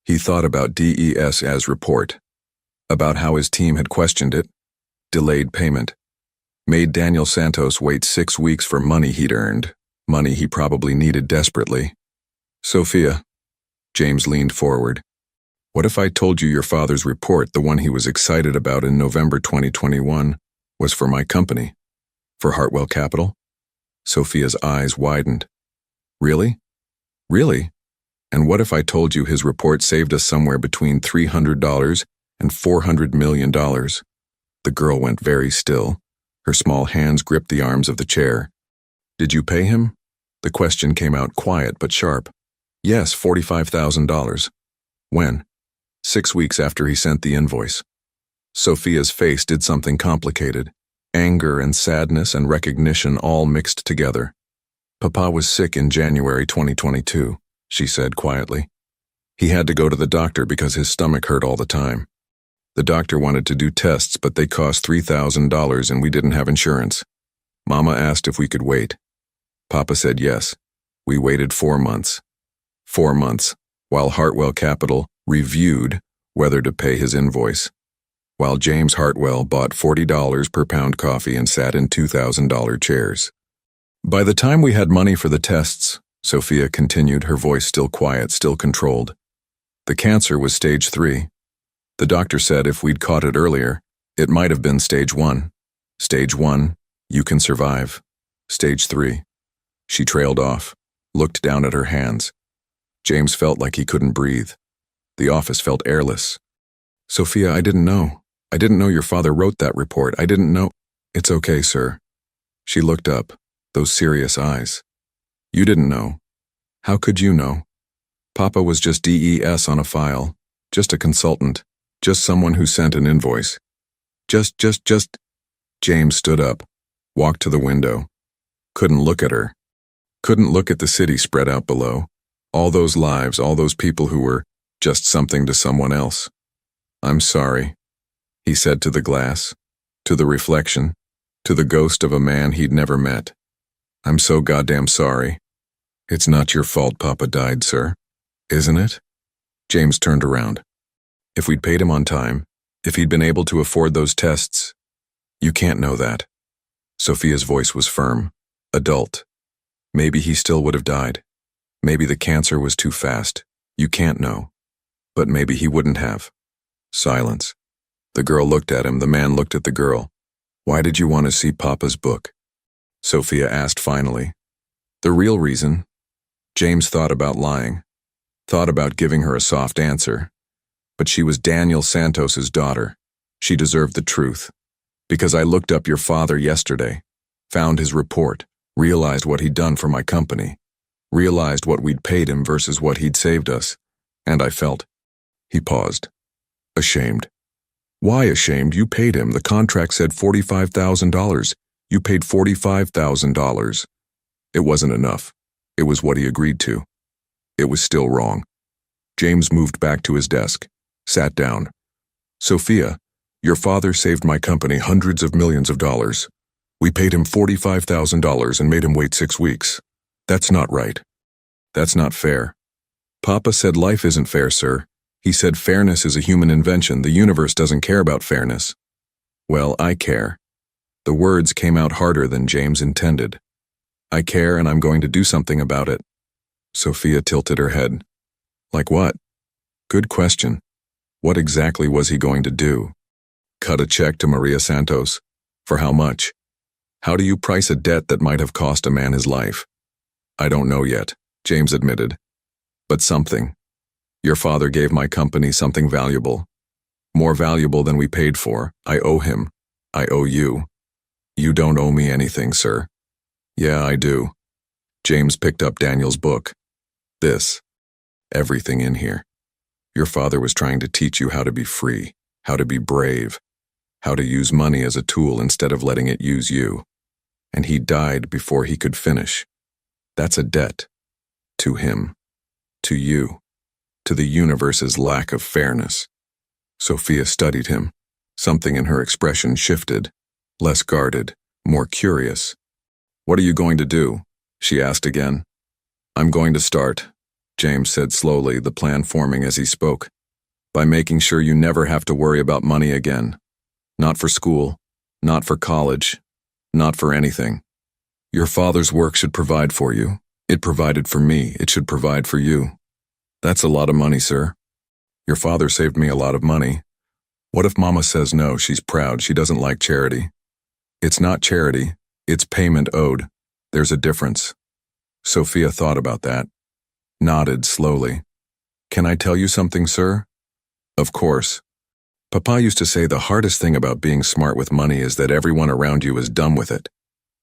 He thought about DES's report, about how his team had questioned it, delayed payment, made Daniel Santos wait 6 weeks for money he'd earned, money he probably needed desperately. Sophia, James leaned forward. What if I told you your father's report, the one he was excited about in November 2021, was for my company, for Hartwell Capital? Sophia's eyes widened. Really? Really? And what if I told you his report saved us somewhere between $300 and $400 million? The girl went very still. Her small hands gripped the arms of the chair. Did you pay him? The question came out quiet but sharp. Yes, $45,000. When? 6 weeks after he sent the invoice. Sophia's face did something complicated. Anger and sadness and recognition all mixed together. Papa was sick in January 2022, she said quietly. He had to go to the doctor because his stomach hurt all the time. The doctor wanted to do tests, but they cost $3,000 and we didn't have insurance. Mama asked if we could wait. Papa said yes. We waited 4 months. 4 months, while Hartwell Capital reviewed whether to pay his invoice. While James Hartwell bought $40 per pound coffee and sat in $2,000 chairs. By the time we had money for the tests, Sophia continued, her voice still quiet, still controlled. The cancer was stage 3. The doctor said if we'd caught it earlier, it might have been stage 1. Stage 1, you can survive. Stage 3. She trailed off, looked down at her hands. James felt like he couldn't breathe. The office felt airless. Sophia, I didn't know. I didn't know your father wrote that report. I didn't know. It's okay, sir. She looked up, those serious eyes. You didn't know. How could you know? Papa was just DES on a file, just a consultant, just someone who sent an invoice. Just. James stood up, walked to the window. Couldn't look at her. Couldn't look at the city spread out below. All those lives, all those people who were just something to someone else. I'm sorry, he said to the glass, to the reflection, to the ghost of a man he'd never met. I'm so goddamn sorry. It's not your fault Papa died, sir. Isn't it? James turned around. If we'd paid him on time, if he'd been able to afford those tests. You can't know that. Sophia's voice was firm, adult. Maybe he still would have died. Maybe the cancer was too fast. You can't know. But maybe he wouldn't have. Silence. The girl looked at him, the man looked at the girl. Why did you want to see Papa's book? Sophia asked finally. The real reason. James thought about lying, thought about giving her a soft answer. But she was Daniel Santos's daughter. She deserved the truth. Because I looked up your father yesterday, found his report, realized what he'd done for my company, realized what we'd paid him versus what he'd saved us, and I felt. He paused. Ashamed. Why ashamed? You paid him. The contract said $45,000. You paid $45,000. It wasn't enough. It was what he agreed to. It was still wrong. James moved back to his desk, sat down. Sophia, your father saved my company hundreds of millions of dollars. We paid him $45,000 and made him wait 6 weeks. That's not right. That's not fair. Papa said life isn't fair, sir. He said fairness is a human invention. The universe doesn't care about fairness. Well, I care. The words came out harder than James intended. I care and I'm going to do something about it. Sophia tilted her head. Like what? Good question. What exactly was he going to do? Cut a check to Maria Santos. For how much? How do you price a debt that might have cost a man his life? I don't know yet, James admitted. But something. Your father gave my company something valuable. More valuable than we paid for. I owe him. I owe you. You don't owe me anything, sir. Yeah, I do. James picked up Daniel's book. This. Everything in here. Your father was trying to teach you how to be free, how to be brave, how to use money as a tool instead of letting it use you. And he died before he could finish. That's a debt. To him. To you. To the universe's lack of fairness. Sophia studied him. Something in her expression shifted. Less guarded, more curious. What are you going to do? She asked again. I'm going to start, James said slowly, the plan forming as he spoke. By making sure you never have to worry about money again. Not for school, not for college, not for anything. Your father's work should provide for you. It provided for me, it should provide for you. That's a lot of money, sir. Your father saved me a lot of money. What if Mama says no? She's proud, she doesn't like charity. It's not charity, it's payment owed. There's a difference. Sophia thought about that. Nodded slowly. Can I tell you something, sir? Of course. Papa used to say the hardest thing about being smart with money is that everyone around you is dumb with it.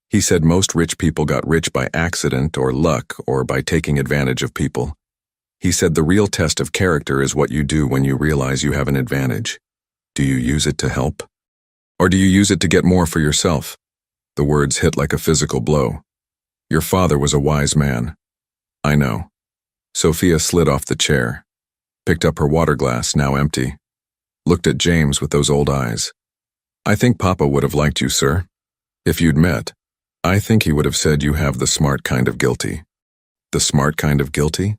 He said most rich people got rich by accident or luck or by taking advantage of people. He said the real test of character is what you do when you realize you have an advantage. Do you use it to help? Or do you use it to get more for yourself? The words hit like a physical blow. Your father was a wise man. I know. Sophia slid off the chair, picked up her water glass, now empty, looked at James with those old eyes. I think Papa would have liked you, sir. If you'd met, I think he would have said you have the smart kind of guilty. The smart kind of guilty?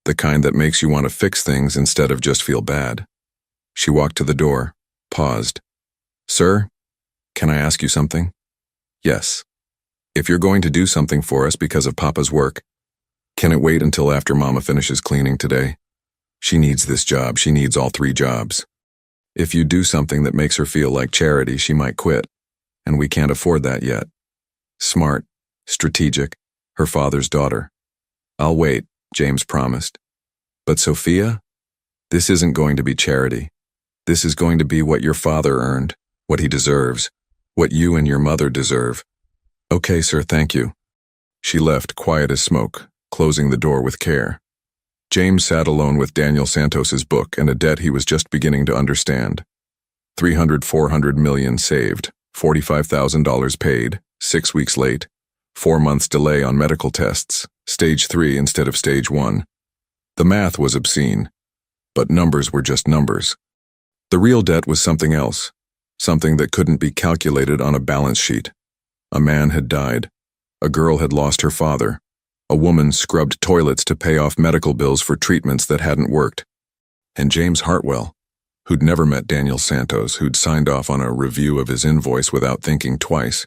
The kind that makes you want to fix things instead of just feel bad. She walked to the door, paused. Sir, can I ask you something? Yes. If you're going to do something for us because of Papa's work, can it wait until after Mama finishes cleaning today? She needs this job, she needs all 3 jobs. If you do something that makes her feel like charity, she might quit, and we can't afford that yet. Smart, strategic, her father's daughter. I'll wait, James promised. But Sophia, this isn't going to be charity. This is going to be what your father earned, what he deserves, what you and your mother deserve. Okay, sir, thank you. She left, quiet as smoke, closing the door with care. James sat alone with Daniel Santos's book and a debt he was just beginning to understand. 400 million saved, $45,000 paid, 6 weeks late, 4 months delay on medical tests, stage 3 instead of stage 1. The math was obscene. But numbers were just numbers. The real debt was something else, something that couldn't be calculated on a balance sheet. A man had died. A girl had lost her father. A woman scrubbed toilets to pay off medical bills for treatments that hadn't worked. And James Hartwell, who'd never met Daniel Santos, who'd signed off on a review of his invoice without thinking twice,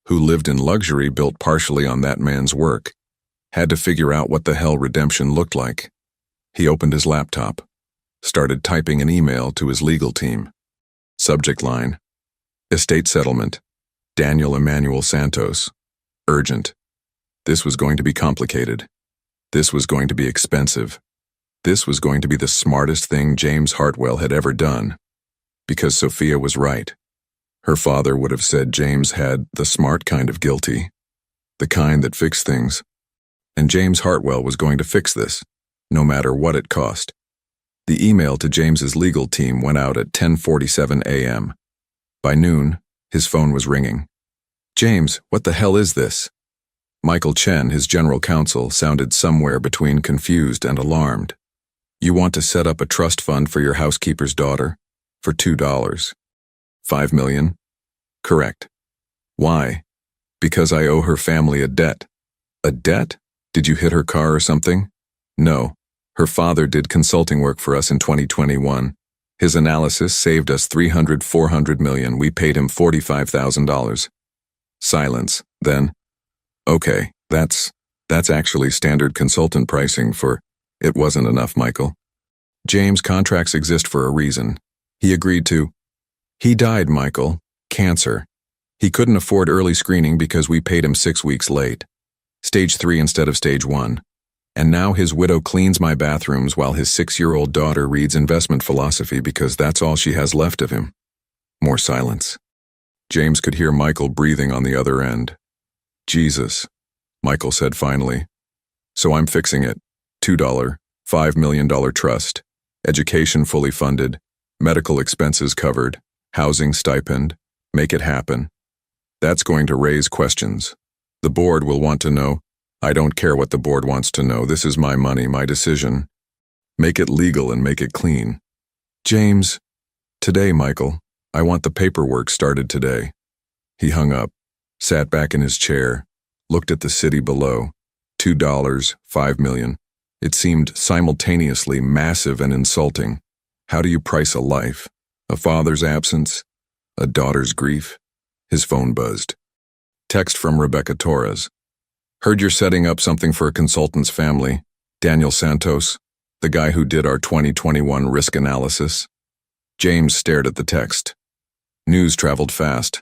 who lived in luxury built partially on that man's work, had to figure out what the hell redemption looked like. He opened his laptop, started typing an email to his legal team. Subject line: Estate settlement. Daniel Emmanuel Santos. Urgent. This was going to be complicated. This was going to be expensive. This was going to be the smartest thing James Hartwell had ever done. Because Sophia was right. Her father would have said James had the smart kind of guilty, the kind that fixed things. And James Hartwell was going to fix this, no matter what it cost. The email to James's legal team went out at 10:47 a.m. By noon, his phone was ringing. "James, what the hell is this?" Michael Chen, his general counsel, sounded somewhere between confused and alarmed. "You want to set up a trust fund for your housekeeper's daughter? For $2. $5 million? Correct. Why? Because I owe her family a debt." "A debt? Did you hit her car or something?" "No. Her father did consulting work for us in 2021. His analysis saved us $400 million. We paid him $45,000. Silence. Then, "Okay, that's actually standard consultant pricing for..." "It wasn't enough, Michael. James, contracts exist for a reason. He agreed to..." "He died, Michael. Cancer. He couldn't afford early screening because we paid him 6 weeks late. Stage 3 instead of stage 1. And now his widow cleans my bathrooms while his 6-year-old daughter reads investment philosophy because that's all she has left of him." More silence. James could hear Michael breathing on the other end. "Jesus," Michael said finally. "So I'm fixing it. $2, $5 million trust. Education fully funded. Medical expenses covered. Housing stipend. Make it happen. That's going to raise questions. The board will want to know. I don't care what the board wants to know. This is my money, my decision. Make it legal and make it clean." "James..." "Today, Michael. I want the paperwork started today." He hung up, sat back in his chair, looked at the city below. $2, $5 million. It seemed simultaneously massive and insulting. How do you price a life? A father's absence? A daughter's grief? His phone buzzed. Text from Rebecca Torres. "Heard you're setting up something for a consultant's family. Daniel Santos, the guy who did our 2021 risk analysis." James stared at the text. News traveled fast.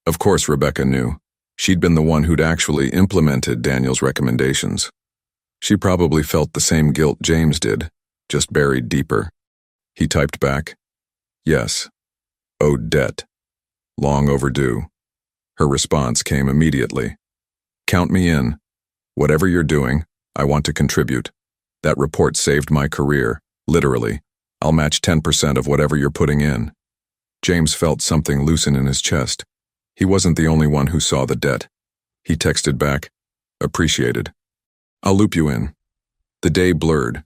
Of course Rebecca knew. She'd been the one who'd actually implemented Daniel's recommendations. She probably felt the same guilt James did, just buried deeper. He typed back, "Yes. Owed debt. Long overdue." Her response came immediately. "Count me in. Whatever you're doing, I want to contribute. That report saved my career, literally. I'll match 10% of whatever you're putting in." James felt something loosen in his chest. He wasn't the only one who saw the debt. He texted back, "Appreciated. I'll loop you in." The day blurred.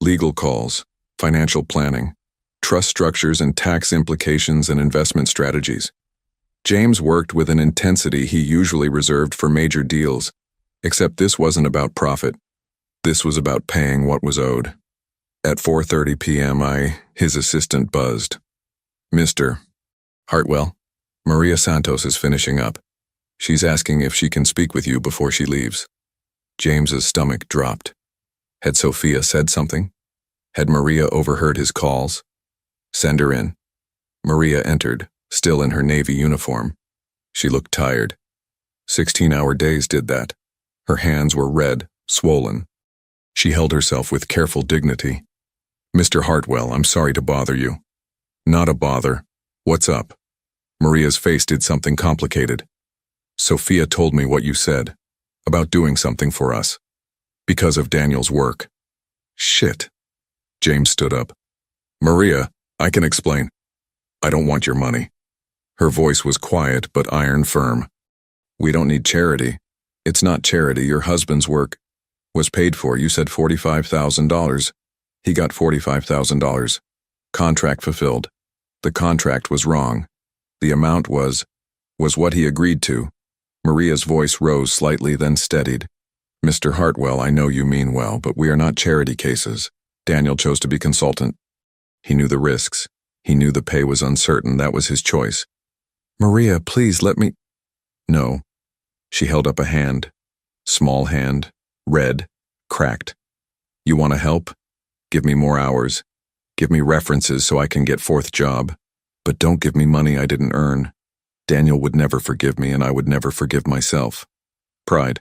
Legal calls, financial planning, trust structures and tax implications and investment strategies. James worked with an intensity he usually reserved for major deals, except this wasn't about profit. This was about paying what was owed. At 4:30 p.m. his assistant buzzed. "Mr. Hartwell, Maria Santos is finishing up. She's asking if she can speak with you before she leaves." James's stomach dropped. Had Sophia said something? Had Maria overheard his calls? "Send her in." Maria entered, still in her Navy uniform. She looked tired. 16-hour days did that. Her hands were red, swollen. She held herself with careful dignity. "Mr. Hartwell, I'm sorry to bother you." "Not a bother. What's up?" Maria's face did something complicated. "Sophia told me what you said, about doing something for us. Because of Daniel's work." "Shit." James stood up. "Maria, I can explain. I don't want your money." Her voice was quiet but iron firm. "We don't need charity. It's not charity. Your husband's work was paid for. You said $45,000. He got $45,000. Contract fulfilled. The contract was wrong. The amount was what he agreed to. Maria's voice rose slightly, then steadied. Mr. Hartwell, I know you mean well, but we are not charity cases. Daniel chose to be consultant. He knew the risks. He knew the pay was uncertain. That was his choice. Maria, please let me... No. She held up a hand. Small hand. Red. Cracked. You want to help? Give me more hours. Give me references so I can get fourth job. But don't give me money I didn't earn. Daniel would never forgive me, and I would never forgive myself. Pride.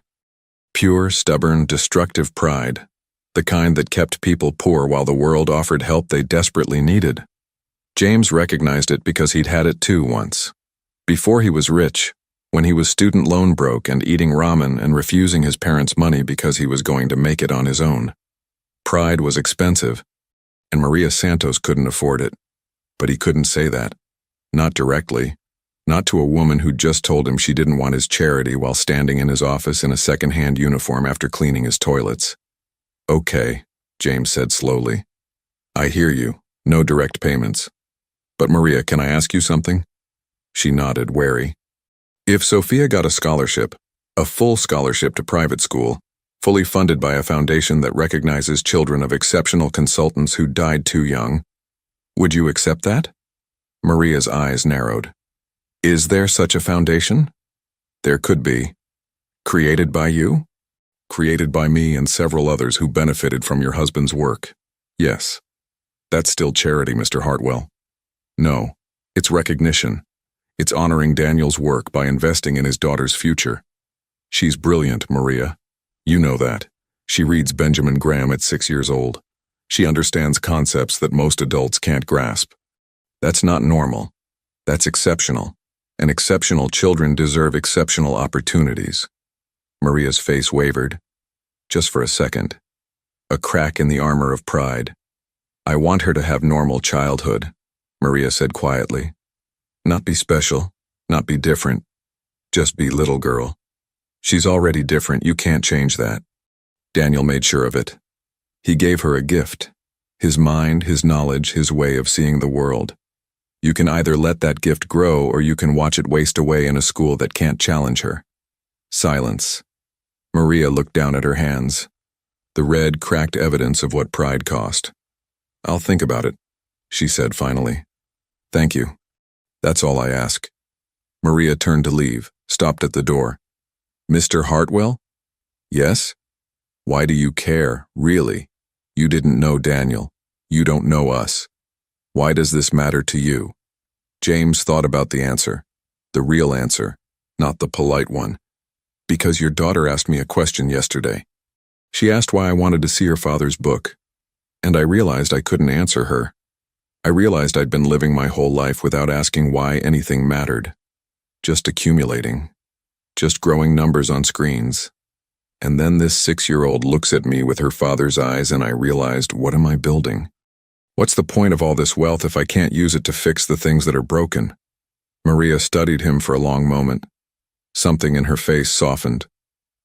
Pure, stubborn, destructive pride. The kind that kept people poor while the world offered help they desperately needed. James recognized it because he'd had it too once. Before he was rich, when he was student loan broke and eating ramen and refusing his parents' money because he was going to make it on his own. Pride was expensive, and Maria Santos couldn't afford it. But he couldn't say that. Not directly. Not to a woman who just told him she didn't want his charity while standing in his office in a second-hand uniform after cleaning his toilets. Okay, James said slowly. I hear you. No direct payments. But Maria, can I ask you something? She nodded, wary. If Sophia got a scholarship, a full scholarship to private school, fully funded by a foundation that recognizes children of exceptional consultants who died too young, would you accept that? Maria's eyes narrowed. Is there such a foundation? There could be. Created by you? Created by me and several others who benefited from your husband's work. Yes. That's still charity, Mr. Hartwell. No. It's recognition. It's honoring Daniel's work by investing in his daughter's future. She's brilliant, Maria. You know that. She reads Benjamin Graham at 6 years old. She understands concepts that most adults can't grasp. That's not normal. That's exceptional. And exceptional children deserve exceptional opportunities. Maria's face wavered. Just for a second. A crack in the armor of pride. I want her to have normal childhood, Maria said quietly. Not be special, not be different. Just be little girl. She's already different, you can't change that. Daniel made sure of it. He gave her a gift. His mind, his knowledge, his way of seeing the world. You can either let that gift grow or you can watch it waste away in a school that can't challenge her. Silence. Maria looked down at her hands. The red, cracked evidence of what pride cost. I'll think about it, she said finally. Thank you. That's all I ask. Maria turned to leave, stopped at the door. Mr. Hartwell? Yes? Why do you care, really? You didn't know Daniel. You don't know us. Why does this matter to you? James thought about the answer. The real answer, not the polite one. Because your daughter asked me a question yesterday. She asked why I wanted to see her father's book. And I realized I couldn't answer her. I realized I'd been living my whole life without asking why anything mattered. Just accumulating. Just growing numbers on screens. And then this 6-year-old looks at me with her father's eyes and I realized, what am I building? What's the point of all this wealth if I can't use it to fix the things that are broken? Maria studied him for a long moment. Something in her face softened.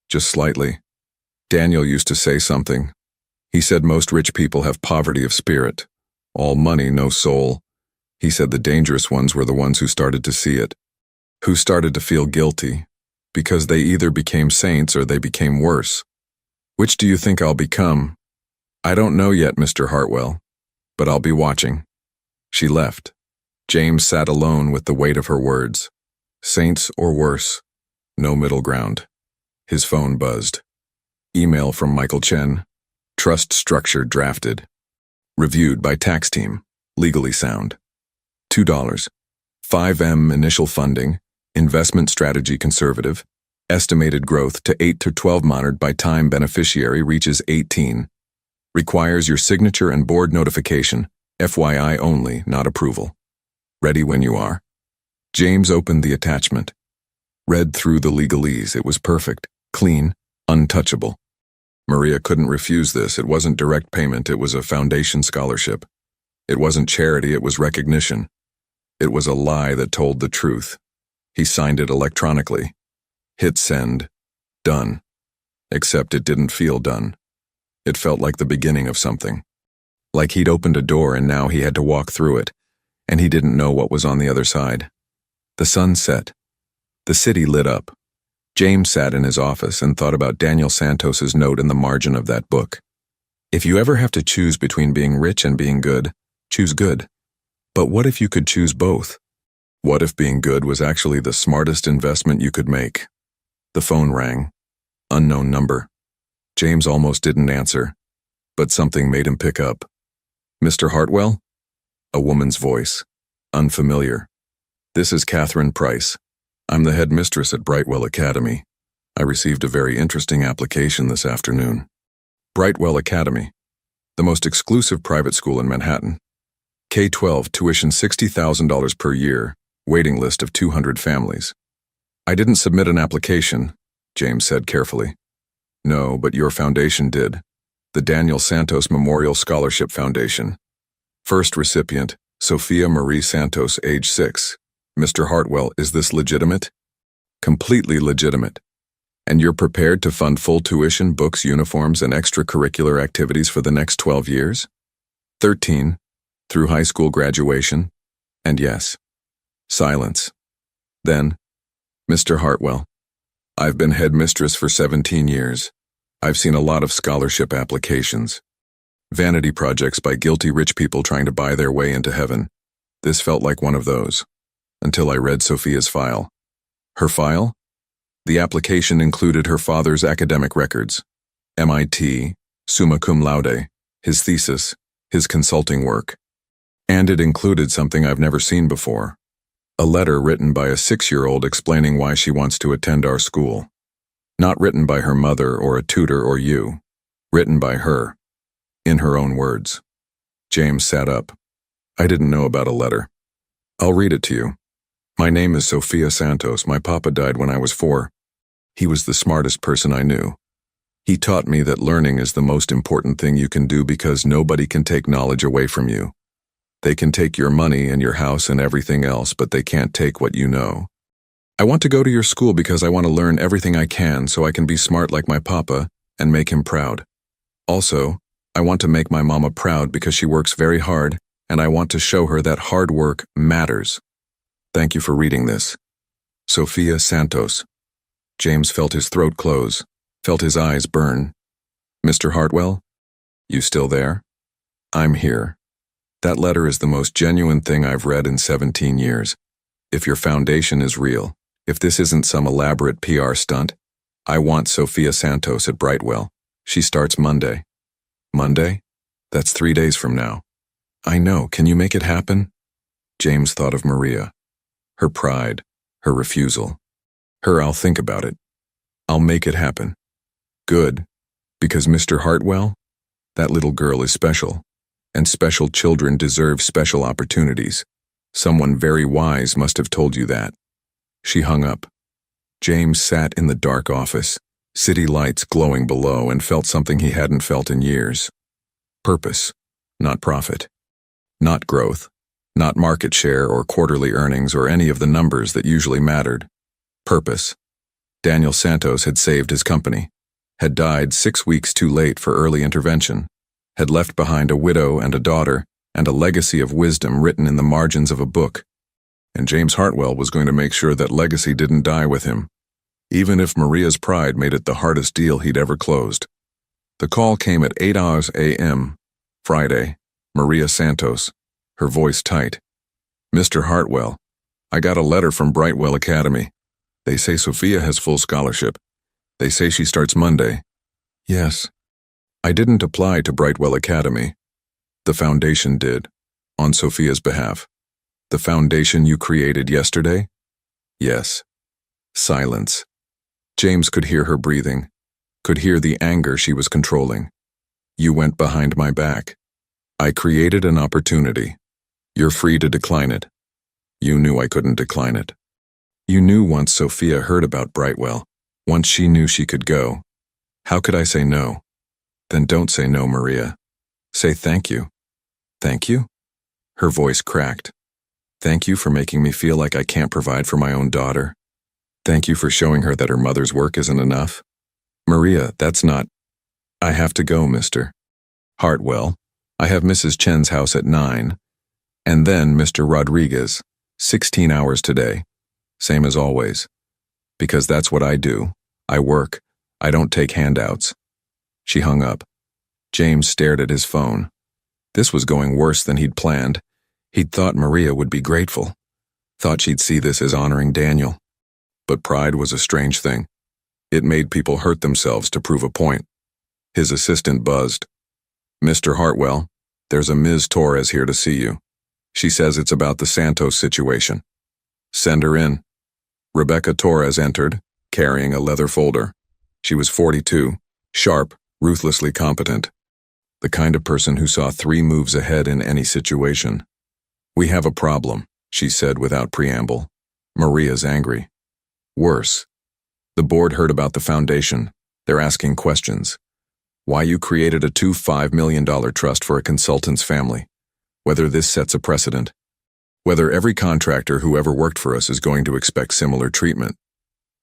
Just slightly. Daniel used to say something. He said most rich people have poverty of spirit. All money, no soul. He said the dangerous ones were the ones who started to see it. Who started to feel guilty. Because they either became saints or they became worse. Which do you think I'll become? I don't know yet, Mr. Hartwell. But I'll be watching. She left. James sat alone with the weight of her words. Saints or worse. No middle ground. His phone buzzed. Email from Michael Chen. Trust structure drafted. Reviewed by tax team. Legally sound. $2. 5M initial funding. Investment strategy conservative. Estimated growth to 8 to 12 monitored by time beneficiary reaches 18. Requires your signature and board notification. FYI only, not approval. Ready when you are. James opened the attachment. Read through the legalese. It was perfect, clean, untouchable. Maria couldn't refuse this. It wasn't direct payment. It was a foundation scholarship. It wasn't charity. It was recognition. It was a lie that told the truth. He signed it electronically. Hit send. Done. Except it didn't feel done. It felt like the beginning of something. Like he'd opened a door and now he had to walk through it, and he didn't know what was on the other side. The sun set. The city lit up. James sat in his office and thought about Daniel Santos's note in the margin of that book. If you ever have to choose between being rich and being good, choose good. But what if you could choose both? What if being good was actually the smartest investment you could make? The phone rang. Unknown number. James almost didn't answer, but something made him pick up. Mr. Hartwell? A woman's voice. Unfamiliar. This is Catherine Price. I'm the headmistress at Brightwell Academy. I received a very interesting application this afternoon. Brightwell Academy, the most exclusive private school in Manhattan. K-12 tuition $60,000 per year, waiting list of 200 families. I didn't submit an application, James said carefully. No, but your foundation did. The Daniel Santos Memorial Scholarship Foundation. First recipient, Sophia Marie Santos, age 6. Mr. Hartwell, is this legitimate? Completely legitimate. And you're prepared to fund full tuition, books, uniforms, and extracurricular activities for the next 12 years? 13, through high school graduation, and yes. Silence. Then, Mr. Hartwell, I've been headmistress for 17 years. I've seen a lot of scholarship applications. Vanity projects by guilty rich people trying to buy their way into heaven. This felt like one of those. Until I read Sophia's file. Her file? The application included her father's academic records. MIT, summa cum laude, his thesis, his consulting work. And it included something I've never seen before. A letter written by a 6-year-old explaining why she wants to attend our school. Not written by her mother or a tutor or you. Written by her. In her own words. James sat up. I didn't know about a letter. I'll read it to you. My name is Sophia Santos. My papa died when I was 4. He was the smartest person I knew. He taught me that learning is the most important thing you can do because nobody can take knowledge away from you. They can take your money and your house and everything else, but they can't take what you know. I want to go to your school because I want to learn everything I can so I can be smart like my papa and make him proud. Also, I want to make my mama proud because she works very hard and I want to show her that hard work matters. Thank you for reading this. Sophia Santos. James felt his throat close, felt his eyes burn. Mr. Hartwell? You still there? I'm here. That letter is the most genuine thing I've read in 17 years. If your foundation is real, if this isn't some elaborate PR stunt, I want Sophia Santos at Brightwell. She starts Monday. Monday? That's 3 days from now. I know. Can you make it happen? James thought of Maria. Her pride, her refusal. Her I'll think about it. I'll make it happen. Good. Because Mr. Hartwell, that little girl is special. And special children deserve special opportunities. Someone very wise must have told you that. She hung up. James sat in the dark office, city lights glowing below, and felt something he hadn't felt in years. Purpose, not profit. Not growth. Not market share or quarterly earnings or any of the numbers that usually mattered. Purpose. Daniel Santos had saved his company, had died 6 weeks too late for early intervention, had left behind a widow and a daughter and a legacy of wisdom written in the margins of a book. And James Hartwell was going to make sure that legacy didn't die with him, even if Maria's pride made it the hardest deal he'd ever closed. The call came at 8 a.m. Friday. Maria Santos. Her voice tight. Mr. Hartwell, I got a letter from Brightwell Academy. They say Sophia has full scholarship. They say she starts Monday. Yes. I didn't apply to Brightwell Academy. The foundation did, on Sophia's behalf. The foundation you created yesterday? Yes. Silence. James could hear her breathing, could hear the anger she was controlling. You went behind my back. I created an opportunity. You're free to decline it. You knew I couldn't decline it. You knew once Sophia heard about Brightwell, once she knew she could go. How could I say no? Then don't say no, Maria. Say thank you. Thank you? Her voice cracked. Thank you for making me feel like I can't provide for my own daughter. Thank you for showing her that her mother's work isn't enough. Maria, that's not... I have to go, Mr. Hartwell. I have Mrs. Chen's house at 9, and then Mr. Rodriguez, 16 hours today. Same as always. Because that's what I do. I work. I don't take handouts. She hung up. James stared at his phone. This was going worse than he'd planned. He'd thought Maria would be grateful. Thought she'd see this as honoring Daniel. But pride was a strange thing. It made people hurt themselves to prove a point. His assistant buzzed. Mr. Hartwell, there's a Ms. Torres here to see you. She says it's about the Santos situation. Send her in. Rebecca Torres entered, carrying a leather folder. She was 42, sharp, ruthlessly competent. The kind of person who saw 3 moves ahead in any situation. We have a problem, she said without preamble. Maria's angry. Worse. The board heard about the foundation. They're asking questions. Why you created a $5 million trust for a consultant's family. Whether this sets a precedent. Whether every contractor who ever worked for us is going to expect similar treatment.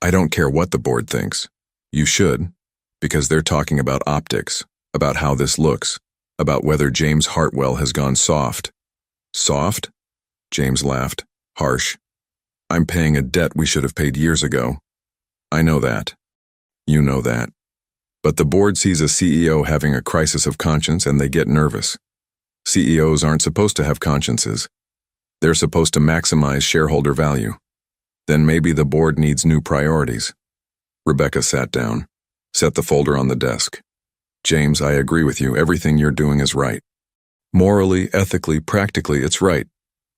I don't care what the board thinks. You should, because they're talking about optics, about how this looks, about whether James Hartwell has gone soft. Soft? James laughed, harsh. I'm paying a debt we should have paid years ago. I know that. You know that. But the board sees a CEO having a crisis of conscience and they get nervous. CEOs aren't supposed to have consciences. They're supposed to maximize shareholder value. Then maybe the board needs new priorities. Rebecca sat down, set the folder on the desk. James, I agree with you. Everything you're doing is right. Morally, ethically, practically, it's right.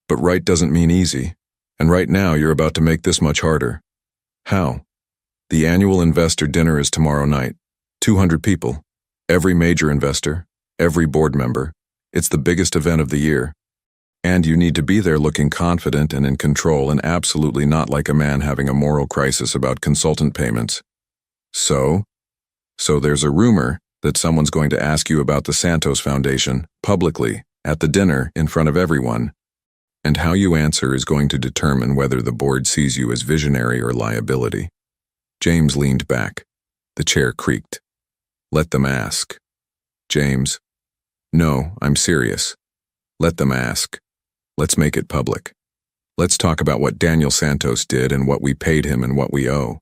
But right doesn't mean easy. And right now, you're about to make this much harder. How? The annual investor dinner is tomorrow night. 200 people. Every major investor, every board member. It's the biggest event of the year. And you need to be there looking confident and in control and absolutely not like a man having a moral crisis about consultant payments. So there's a rumor that someone's going to ask you about the Santos Foundation, publicly, at the dinner, in front of everyone. And how you answer is going to determine whether the board sees you as visionary or liability. James leaned back. The chair creaked. Let them ask. James. No, I'm serious. Let them ask. Let's make it public. Let's talk about what Daniel Santos did and what we paid him and what we owe.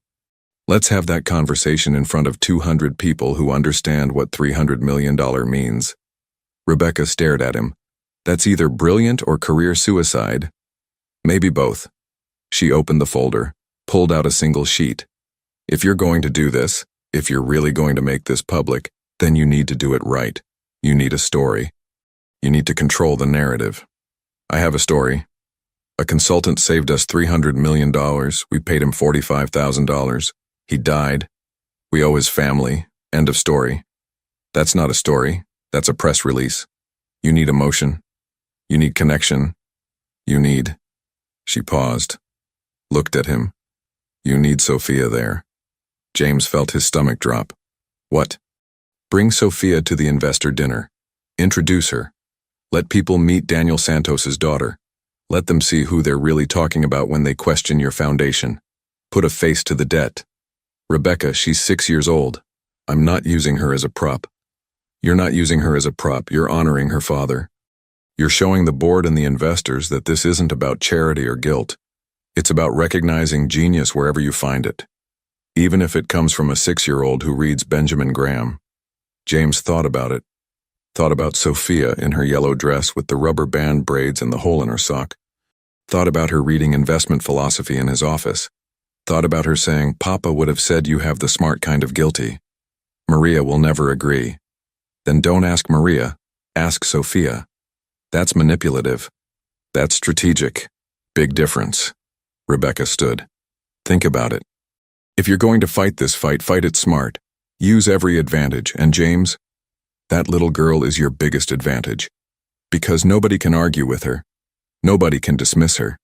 Let's have that conversation in front of 200 people who understand what $300 million means. Rebecca stared at him. That's either brilliant or career suicide. Maybe both. She opened the folder, pulled out a single sheet. If you're going to do this, if you're really going to make this public, then you need to do it right. You need a story. You need to control the narrative. I have a story. A consultant saved us $300 million. We paid him $45,000. He died. We owe his family. End of story. That's not a story. That's a press release. You need emotion. You need connection. You need... She paused. Looked at him. You need Sophia there. James felt his stomach drop. What? Bring Sophia to the investor dinner. Introduce her. Let people meet Daniel Santos's daughter. Let them see who they're really talking about when they question your foundation. Put a face to the debt. Rebecca, she's 6 years old. I'm not using her as a prop. You're not using her as a prop. You're honoring her father. You're showing the board and the investors that this isn't about charity or guilt. It's about recognizing genius wherever you find it. Even if it comes from a 6-year-old who reads Benjamin Graham. James thought about it. Thought about Sophia in her yellow dress with the rubber band braids and the hole in her sock. Thought about her reading investment philosophy in his office. Thought about her saying, Papa would have said you have the smart kind of guilty. Maria will never agree. Then don't ask Maria, ask Sophia. That's manipulative. That's strategic. Big difference. Rebecca stood. Think about it. If you're going to fight this fight, fight it smart. Use every advantage, and James, that little girl is your biggest advantage. Because nobody can argue with her. Nobody can dismiss her.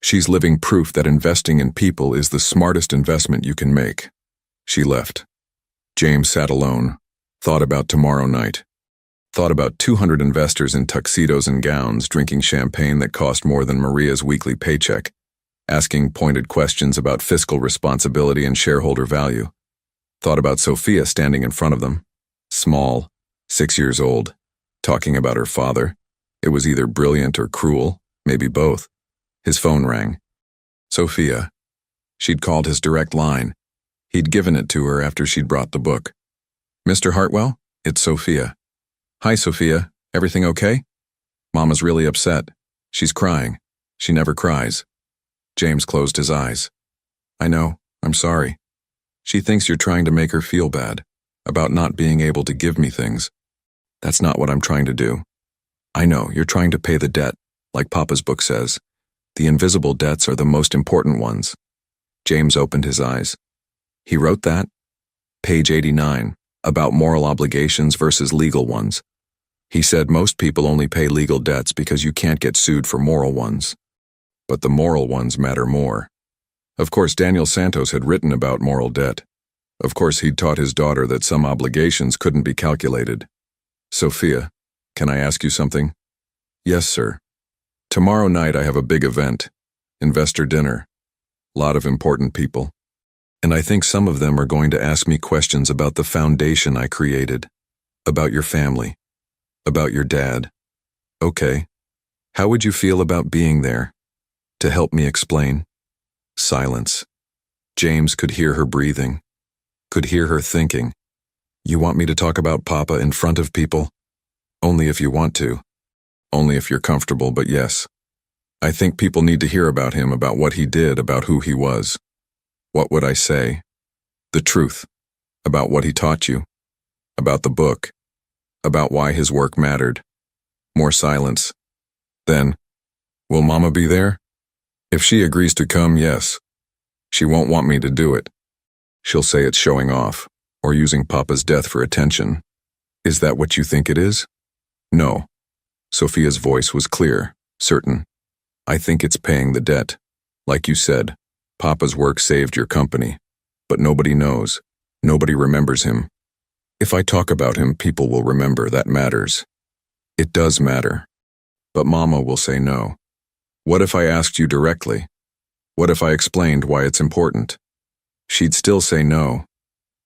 She's living proof that investing in people is the smartest investment you can make. She left. James sat alone, thought about tomorrow night. Thought about 200 investors in tuxedos and gowns drinking champagne that cost more than Maria's weekly paycheck, asking pointed questions about fiscal responsibility and shareholder value. Thought about Sophia standing in front of them, small, 6 years old, Talking about her father. It was either brilliant or cruel, maybe both. His phone rang. Sophia. She'd called his direct line. He'd given it to her after she'd brought the book. Mr. Hartwell, it's Sophia. Hi, Sophia. Everything okay? Mama's really upset. She's crying. She never cries. James closed his eyes. I know. I'm sorry. She thinks you're trying to make her feel bad about not being able to give me things. That's not what I'm trying to do. I know, you're trying to pay the debt, like Papa's book says. The invisible debts are the most important ones. James opened his eyes. He wrote that? Page 89, about moral obligations versus legal ones. He said most people only pay legal debts because you can't get sued for moral ones. But the moral ones matter more. Of course, Daniel Santos had written about moral debt. Of course, he'd taught his daughter that some obligations couldn't be calculated. Sophia, can I ask you something? Yes, sir. Tomorrow night I have a big event. Investor dinner. Lot of important people. And I think some of them are going to ask me questions about the foundation I created. About your family. About your dad. Okay. How would you feel about being there? To help me explain? Silence. James could hear her breathing. Could hear her thinking. You want me to talk about Papa in front of people? Only if you want to. Only if you're comfortable, but yes. I think people need to hear about him, about what he did, about who he was. What would I say? The truth. About what he taught you. About the book. About why his work mattered. More silence. Then, will Mama be there? If she agrees to come, yes. She won't want me to do it. She'll say it's showing off, or using Papa's death for attention. Is that what you think it is? No. Sophia's voice was clear, certain. I think it's paying the debt. Like you said, Papa's work saved your company. But nobody knows. Nobody remembers him. If I talk about him, people will remember. That matters. It does matter. But Mama will say no. What if I asked you directly? What if I explained why it's important? She'd still say no.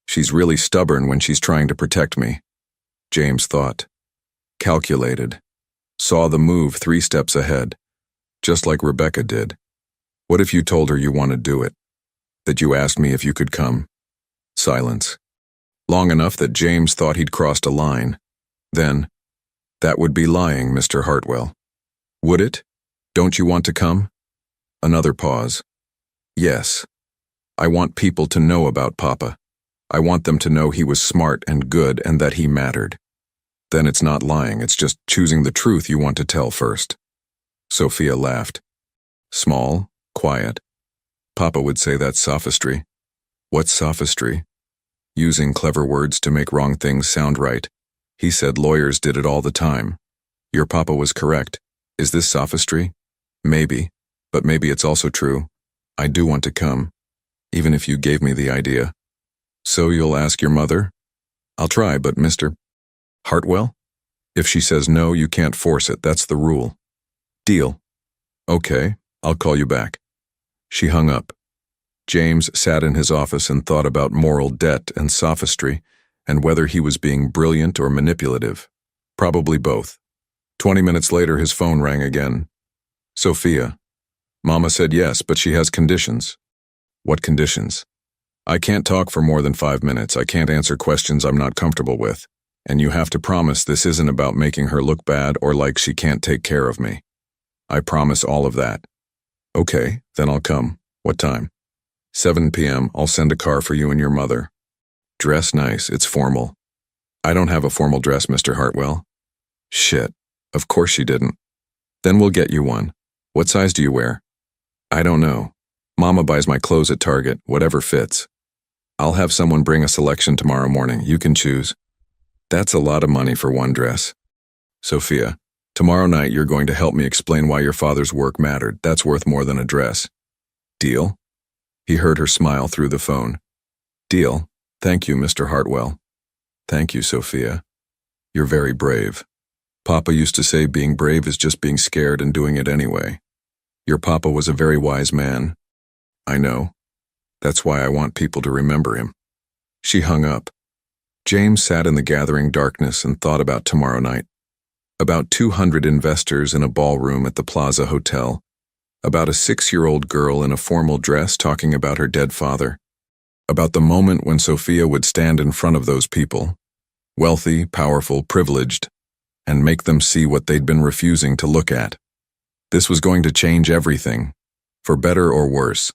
She's really stubborn when she's trying to protect me. James thought. Calculated. Saw the move 3 steps ahead. Just like Rebecca did. What if you told her you want to do it? That you asked me if you could come? Silence. Long enough that James thought he'd crossed a line. Then, that would be lying, Mr. Hartwell. Would it? Don't you want to come? Another pause. Yes. I want people to know about Papa. I want them to know he was smart and good and that he mattered. Then it's not lying, it's just choosing the truth you want to tell first. Sophia laughed. Small, quiet. Papa would say that's sophistry. What's sophistry? Using clever words to make wrong things sound right. He said lawyers did it all the time. Your Papa was correct. Is this sophistry? Maybe, but maybe it's also true. I do want to come, even if you gave me the idea. So you'll ask your mother? I'll try, but Mr. Hartwell? If she says no, you can't force it. That's the rule. Deal. Okay, I'll call you back. She hung up. James sat in his office and thought about moral debt and sophistry, and whether he was being brilliant or manipulative. Probably both. 20 minutes later, his phone rang again. Sophia. Mama said yes, but she has conditions. What conditions? I can't talk for more than 5 minutes. I can't answer questions I'm not comfortable with. And you have to promise this isn't about making her look bad or like she can't take care of me. I promise all of that. Okay, then I'll come. What time? 7 p.m. I'll send a car for you and your mother. Dress nice, it's formal. I don't have a formal dress, Mr. Hartwell. Shit, of course she didn't. Then we'll get you one. What size do you wear? I don't know. Mama buys my clothes at Target, whatever fits. I'll have someone bring a selection tomorrow morning. You can choose. That's a lot of money for one dress. Sophia, tomorrow night you're going to help me explain why your father's work mattered. That's worth more than a dress. Deal? He heard her smile through the phone. Deal. Thank you, Mr. Hartwell. Thank you, Sophia. You're very brave. Papa used to say being brave is just being scared and doing it anyway. Your Papa was a very wise man. I know. That's why I want people to remember him. She hung up. James sat in the gathering darkness and thought about tomorrow night. About 200 investors in a ballroom at the Plaza Hotel. About a 6-year-old girl in a formal dress talking about her dead father. About the moment when Sophia would stand in front of those people, wealthy, powerful, privileged, and make them see what they'd been refusing to look at. This was going to change everything, for better or worse.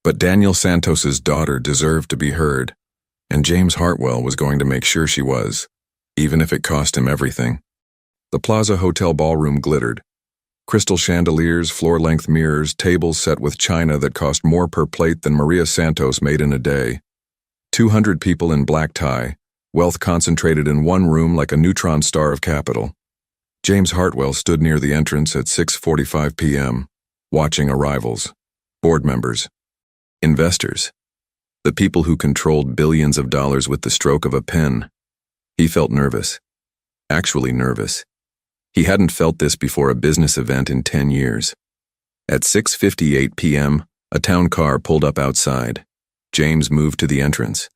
But Daniel Santos's daughter deserved to be heard, and James Hartwell was going to make sure she was, even if it cost him everything. The Plaza Hotel ballroom glittered. Crystal chandeliers, floor-length mirrors, tables set with china that cost more per plate than Maria Santos made in a day. 200 people in black tie, wealth concentrated in one room like a neutron star of capital. James Hartwell stood near the entrance at 6:45 p.m., watching arrivals, board members, investors, the people who controlled billions of dollars with the stroke of a pen. He felt nervous. Actually nervous. He hadn't felt this before a business event in 10 years. At 6:58 p.m., a town car pulled up outside. James moved to the entrance,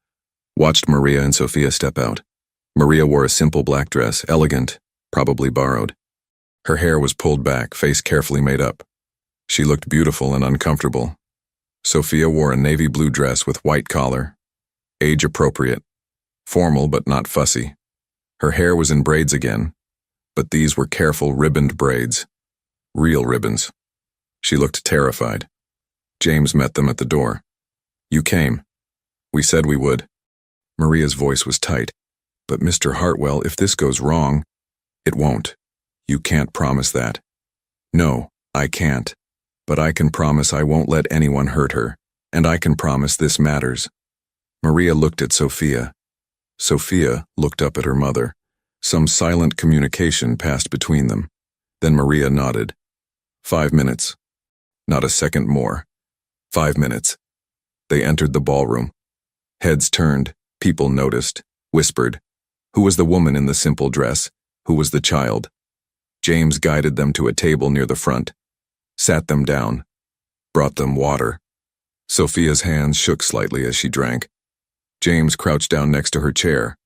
watched Maria and Sophia step out. Maria wore a simple black dress, elegant, probably borrowed. Her hair was pulled back, face carefully made up. She looked beautiful and uncomfortable. Sophia wore a navy blue dress with white collar, age appropriate, formal but not fussy. Her hair was in braids again, but these were careful ribboned braids, real ribbons. She looked terrified. James met them at the door. "You came. We said we would." Maria's voice was tight. "But Mr. Hartwell, if this goes wrong..." "It won't. You can't promise that." "No, I can't. But I can promise I won't let anyone hurt her, and I can promise this matters." Maria looked at Sophia. Sophia looked up at her mother. Some silent communication passed between them. Then Maria nodded. 5 minutes. Not a second more. 5 minutes. They entered the ballroom. Heads turned, people noticed, whispered. Who was the woman in the simple dress? Who was the child? James guided them to a table near the front, sat them down, brought them water. Sophia's hands shook slightly as she drank. James crouched down next to her chair.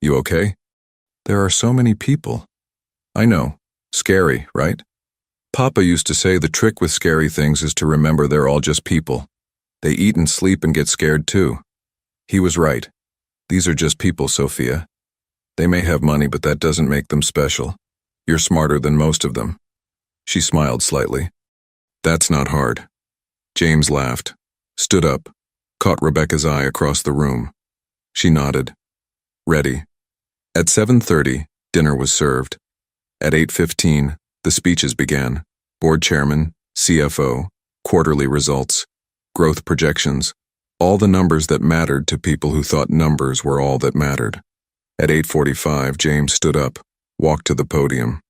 "You okay?" "There are so many people." "I know. Scary, right? Papa used to say the trick with scary things is to remember they're all just people. They eat and sleep and get scared too." He was right. These are just people, Sophia. They may have money, but that doesn't make them special. You're smarter than most of them. She smiled slightly. "That's not hard." James laughed, stood up, caught Rebecca's eye across the room. She nodded. "Ready." At 7:30, dinner was served. At 8:15, the speeches began. Board chairman, CFO, quarterly results, growth projections, all the numbers that mattered to people who thought numbers were all that mattered. At 8:45, James stood up, walked to the podium.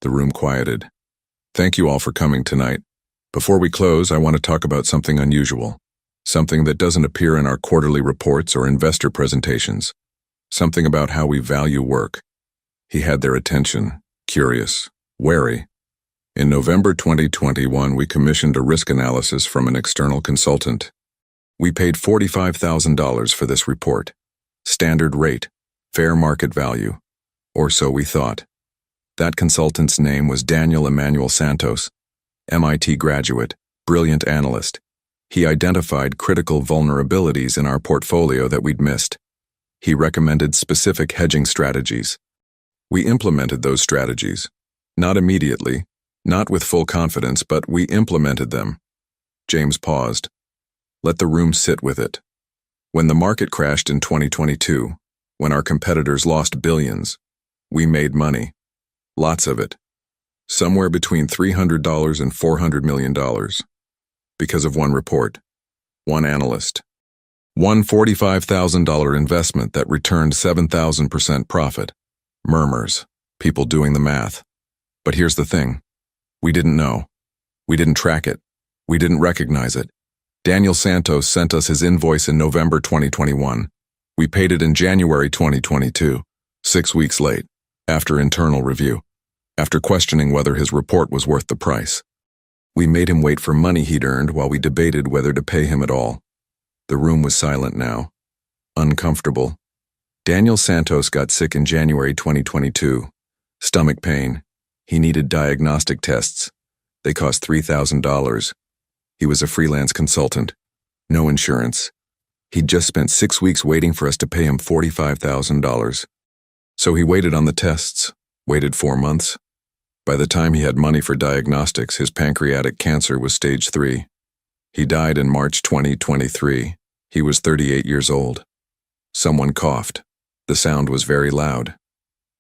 The room quieted. "Thank you all for coming tonight. Before we close, I want to talk about something unusual, something that doesn't appear in our quarterly reports or investor presentations, something about how we value work." He had their attention, curious, wary. In November 2021, we commissioned a risk analysis from an external consultant. We paid $45,000 for this report. Standard rate, fair market value, or so we thought. That consultant's name was Daniel Emmanuel Santos, MIT graduate, brilliant analyst. He identified critical vulnerabilities in our portfolio that we'd missed. He recommended specific hedging strategies. We implemented those strategies. Not immediately, not with full confidence, but we implemented them. James paused. Let the room sit with it. When the market crashed in 2022, when our competitors lost billions, we made money. Lots of it. Somewhere between $300 and $400 million. Because of one report, one analyst, one $45,000 investment that returned 7,000% profit. Murmurs, people doing the math. But here's the thing. We didn't know. We didn't track it. We didn't recognize it. Daniel Santos sent us his invoice in November 2021. We paid it in January 2022, 6 weeks late, after internal review, after questioning whether his report was worth the price. We made him wait for money he'd earned while we debated whether to pay him at all. The room was silent now, uncomfortable. Daniel Santos got sick in January 2022. Stomach pain. He needed diagnostic tests. They cost $3,000. He was a freelance consultant. No insurance. He'd just spent 6 weeks waiting for us to pay him $45,000. So he waited on the tests, waited 4 months. By the time he had money for diagnostics, his pancreatic cancer was stage 3. He died in March 2023. He was 38 years old. Someone coughed. The sound was very loud.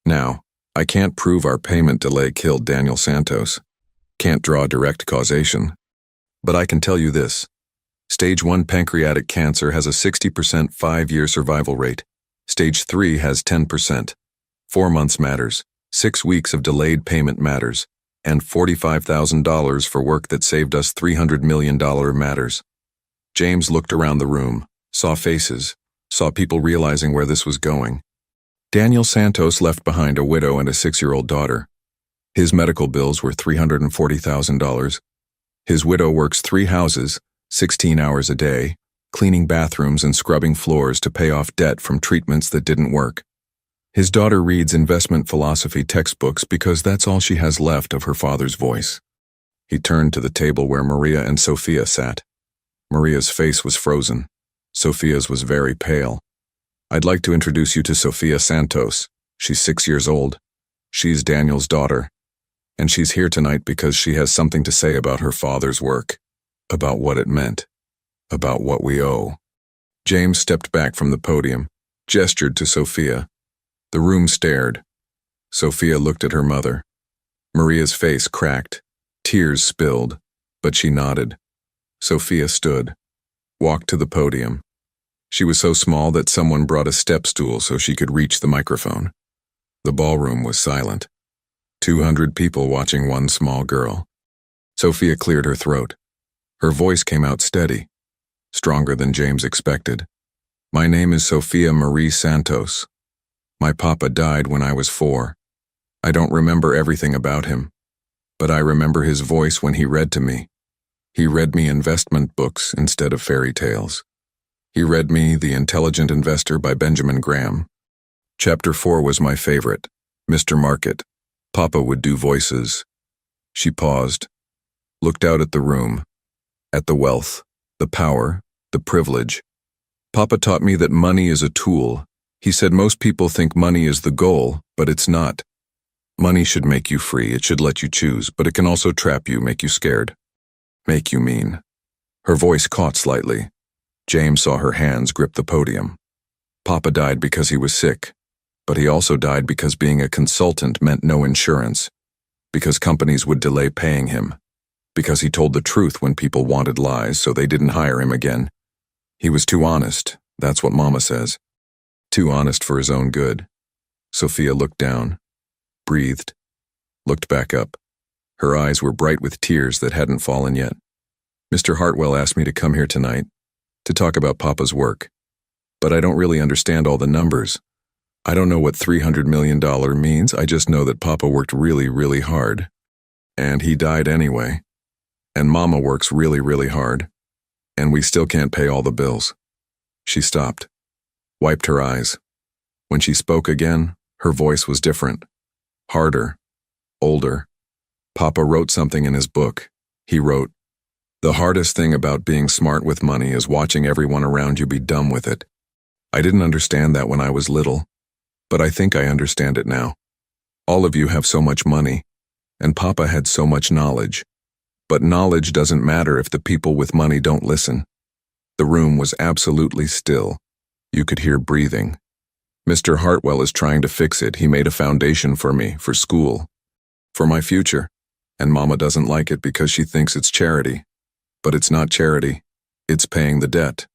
Now, I can't prove our payment delay killed Daniel Santos. Can't draw direct causation. But I can tell you this. Stage 1 pancreatic cancer has a 60% 5-year survival rate. Stage 3 has 10%. 4 months matters. 6 weeks of delayed payment matters. And $45,000 for work that saved us $300 million matters. James looked around the room, saw faces, saw people realizing where this was going. Daniel Santos left behind a widow and a 6-year-old daughter. His medical bills were $340,000. His widow works 3 houses, 16 hours a day, cleaning bathrooms and scrubbing floors to pay off debt from treatments that didn't work. His daughter reads investment philosophy textbooks because that's all she has left of her father's voice. He turned to the table where Maria and Sophia sat. Maria's face was frozen. Sophia's was very pale. I'd like to introduce you to Sophia Santos. She's 6 years old. She's Daniel's daughter. And she's here tonight because she has something to say about her father's work, about what it meant, about what we owe. James stepped back from the podium, gestured to Sophia. The room stared. Sophia looked at her mother. Maria's face cracked. Tears spilled, but she nodded. Sophia stood, walked to the podium. She was so small that someone brought a step stool so she could reach the microphone. The ballroom was silent. 200 people watching one small girl. Sophia cleared her throat. Her voice came out steady, stronger than James expected. My name is Sophia Marie Santos. My papa died when I was 4. I don't remember everything about him, but I remember his voice when he read to me. He read me investment books instead of fairy tales. He read me The Intelligent Investor by Benjamin Graham. Chapter 4 was my favorite, Mr. Market. Papa would do voices. She paused, looked out at the room, at the wealth, the power, the privilege. Papa taught me that money is a tool. He said most people think money is the goal, but it's not. Money should make you free, it should let you choose, but it can also trap you, make you scared. Make you mean. Her voice caught slightly. James saw her hands grip the podium. Papa died because he was sick, but he also died because being a consultant meant no insurance, because companies would delay paying him, because he told the truth when people wanted lies, so they didn't hire him again. He was too honest, that's what Mama says. Too honest for his own good. Sophia looked down, breathed, looked back up. Her eyes were bright with tears that hadn't fallen yet. Mr. Hartwell asked me to come here tonight, to talk about Papa's work. But I don't really understand all the numbers. I don't know what $300 million means, I just know that Papa worked really, really hard. And he died anyway. And Mama works really, really hard. And we still can't pay all the bills. She stopped, wiped her eyes. When she spoke again, her voice was different, harder, older. Papa wrote something in his book. He wrote, "The hardest thing about being smart with money is watching everyone around you be dumb with it." I didn't understand that when I was little, but I think I understand it now. All of you have so much money, and Papa had so much knowledge. But knowledge doesn't matter if the people with money don't listen. The room was absolutely still. You could hear breathing. Mr. Hartwell is trying to fix it. He made a foundation for me, for school, for my future. And Mama doesn't like it because she thinks it's charity. But it's not charity. It's paying the debt.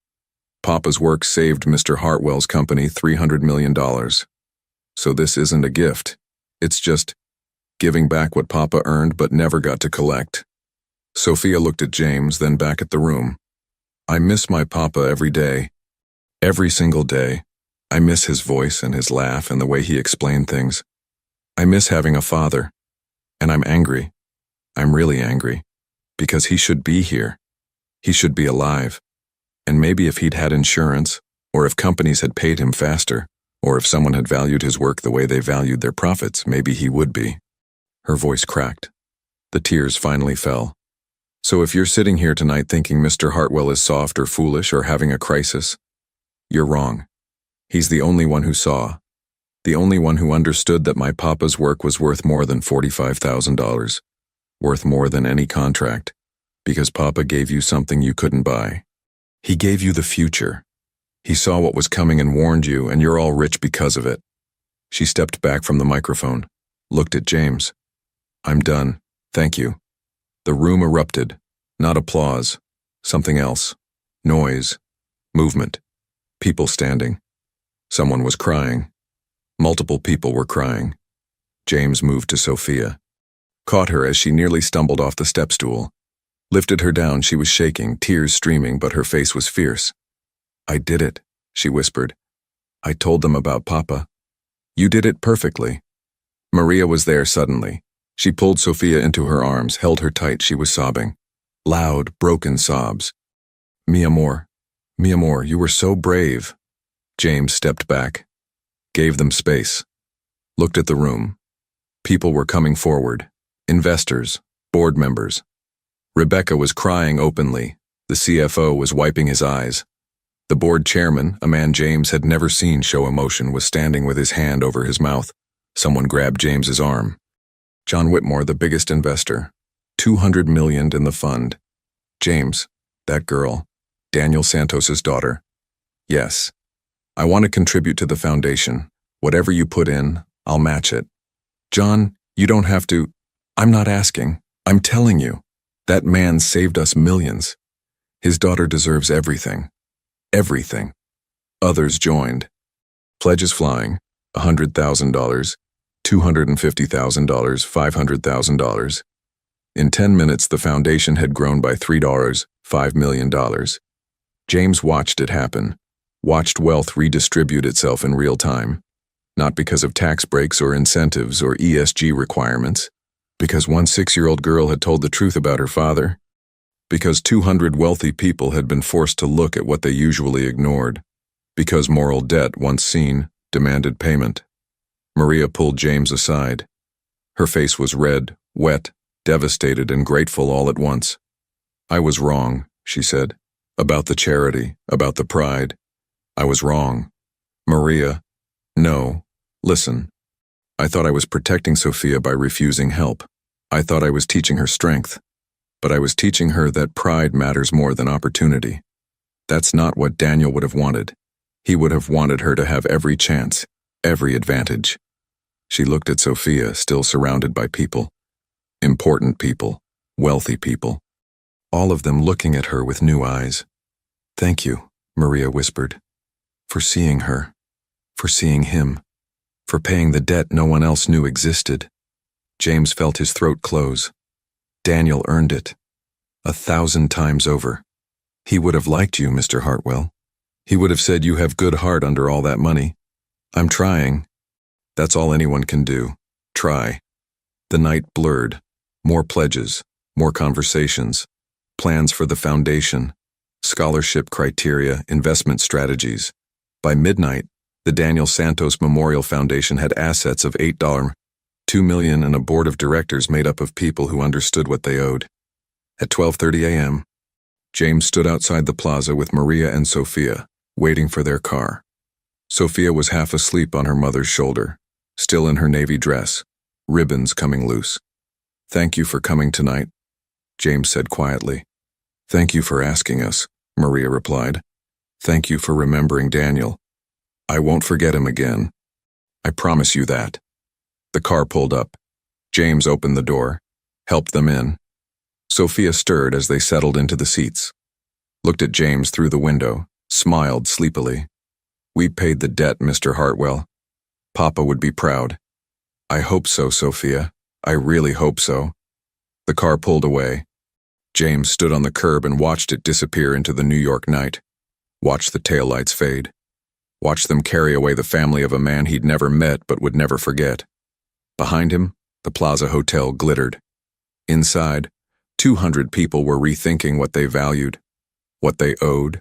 Papa's work saved Mr. Hartwell's company $300 million. So this isn't a gift. It's just giving back what Papa earned but never got to collect. Sophia looked at James, then back at the room. I miss my Papa every day. Every single day. I miss his voice and his laugh and the way he explained things. I miss having a father. And I'm angry. I'm really angry. Because he should be here. He should be alive. And maybe if he'd had insurance, or if companies had paid him faster, Or if someone had valued his work the way they valued their profits, maybe he would be. Her voice cracked. The tears finally fell. So if you're sitting here tonight thinking Mr. Hartwell is soft or foolish or having a crisis, you're wrong. He's the only one who saw. The only one who understood that my papa's work was worth more than $45,000. Worth more than any contract. Because Papa gave you something you couldn't buy. He gave you the future. He saw what was coming and warned you, and you're all rich because of it. She stepped back from the microphone, looked at James. I'm done, thank you. The room erupted. Not applause. Something else. Noise. Movement. People standing. Someone was crying. Multiple people were crying. James moved to Sophia. Caught her as she nearly stumbled off the step stool. Lifted her down, she was shaking, tears streaming, but her face was fierce. I did it, she whispered. I told them about Papa. You did it perfectly. Maria was there suddenly. She pulled Sophia into her arms, held her tight. She was sobbing. Loud, broken sobs. Mi amor, you were so brave. James stepped back. Gave them space. Looked at the room. People were coming forward. Investors, board members. Rebecca was crying openly. The CFO was wiping his eyes. The board chairman, a man James had never seen show emotion, was standing with his hand over his mouth. Someone grabbed James's arm. John Whitmore, the biggest investor. $200 million in the fund. James, that girl, Daniel Santos's daughter. Yes. I want to contribute to the foundation. Whatever you put in, I'll match it. John, you don't have to. I'm not asking. I'm telling you. That man saved us millions. His daughter deserves everything. Everything. Others joined. Pledges flying. $100,000, $250,000, $500,000. In 10 minutes, the foundation had grown by $5 million. James watched it happen. Watched wealth redistribute itself in real time. Not because of tax breaks or incentives or ESG requirements. Because one 6-year-old girl had told the truth about her father. Because 200 wealthy people had been forced to look at what they usually ignored. Because moral debt, once seen, demanded payment. Maria pulled James aside. Her face was red, wet, devastated, and grateful all at once. I was wrong, she said. About the charity, about the pride. I was wrong. Maria, no, listen. I thought I was protecting Sophia by refusing help. I thought I was teaching her strength. But I was teaching her that pride matters more than opportunity. That's not what Daniel would have wanted. He would have wanted her to have every chance, every advantage. She looked at Sophia, still surrounded by people. Important people, wealthy people. All of them looking at her with new eyes. Thank you, Maria whispered. For seeing her. For seeing him. For paying the debt no one else knew existed. James felt his throat close. Daniel earned it. 1,000 times over. He would have liked you, Mr. Hartwell. He would have said you have good heart under all that money. I'm trying. That's all anyone can do. Try. The night blurred. More pledges. More conversations. Plans for the foundation. Scholarship criteria, investment strategies. By midnight, the Daniel Santos Memorial Foundation had assets of $2 million and a board of directors made up of people who understood what they owed. At 12:30 a.m., James stood outside the plaza with Maria and Sophia, waiting for their car. Sophia was half asleep on her mother's shoulder, still in her navy dress, ribbons coming loose. Thank you for coming tonight, James said quietly. Thank you for asking us, Maria replied. Thank you for remembering Daniel. I won't forget him again. I promise you that. The car pulled up. James opened the door, helped them in. Sophia stirred as they settled into the seats. Looked at James through the window, smiled sleepily. We paid the debt, Mr. Hartwell. Papa would be proud. I hope so, Sophia. I really hope so. The car pulled away. James stood on the curb and watched it disappear into the New York night. Watched the taillights fade. Watched them carry away the family of a man he'd never met but would never forget. Behind him, the Plaza Hotel glittered. Inside, 200 people were rethinking what they valued, what they owed,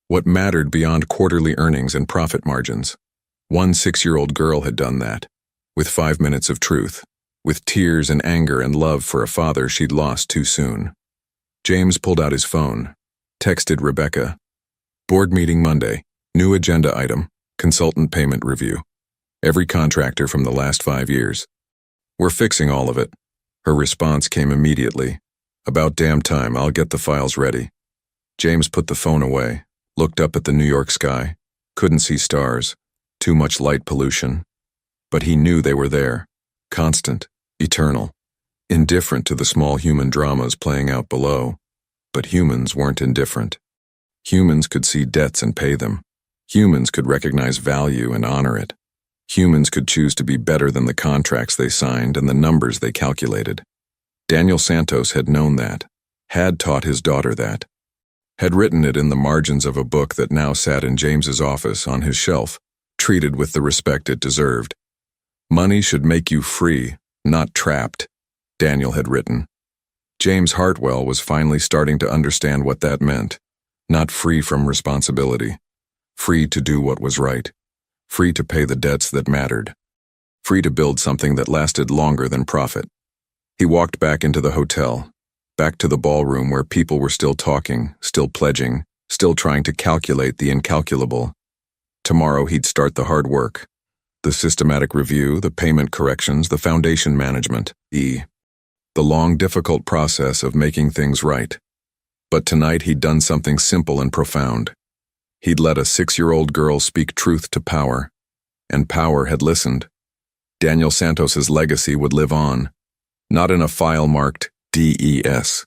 what mattered beyond quarterly earnings and profit margins, One 6-year-old girl had done that, with 5 minutes of truth, with tears and anger and love for a father she'd lost too soon. James pulled out his phone, texted Rebecca. Board meeting Monday, new agenda item, consultant payment review. Every contractor from the last 5 years. We're fixing all of it. Her response came immediately. About damn time, I'll get the files ready. James put the phone away, looked up at the New York sky, couldn't see stars, too much light pollution. But he knew they were there, constant, eternal, indifferent to the small human dramas playing out below. But humans weren't indifferent. Humans could see debts and pay them. Humans could recognize value and honor it. Humans could choose to be better than the contracts they signed and the numbers they calculated. Daniel Santos had known that, had taught his daughter that, had written it in the margins of a book that now sat in James's office on his shelf, treated with the respect it deserved. Money should make you free, not trapped, Daniel had written. James Hartwell was finally starting to understand what that meant. Not free from responsibility, free to do what was right, free to pay the debts that mattered, free to build something that lasted longer than profit. He walked back into the hotel, back to the ballroom where people were still talking, still pledging, still trying to calculate the incalculable. Tomorrow he'd start the hard work, the systematic review, the payment corrections, the foundation management, the long, difficult process of making things right. But tonight he'd done something simple and profound. He'd let a 6-year-old girl speak truth to power, and power had listened. Daniel Santos's legacy would live on, not in a file marked DES,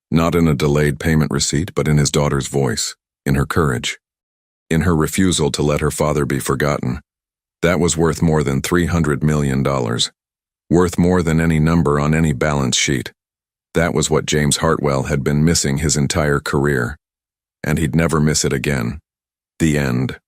not in a delayed payment receipt, but in his daughter's voice, in her courage, in her refusal to let her father be forgotten. That was worth more than $300 million, worth more than any number on any balance sheet. That was what James Hartwell had been missing his entire career, and he'd never miss it again. The end.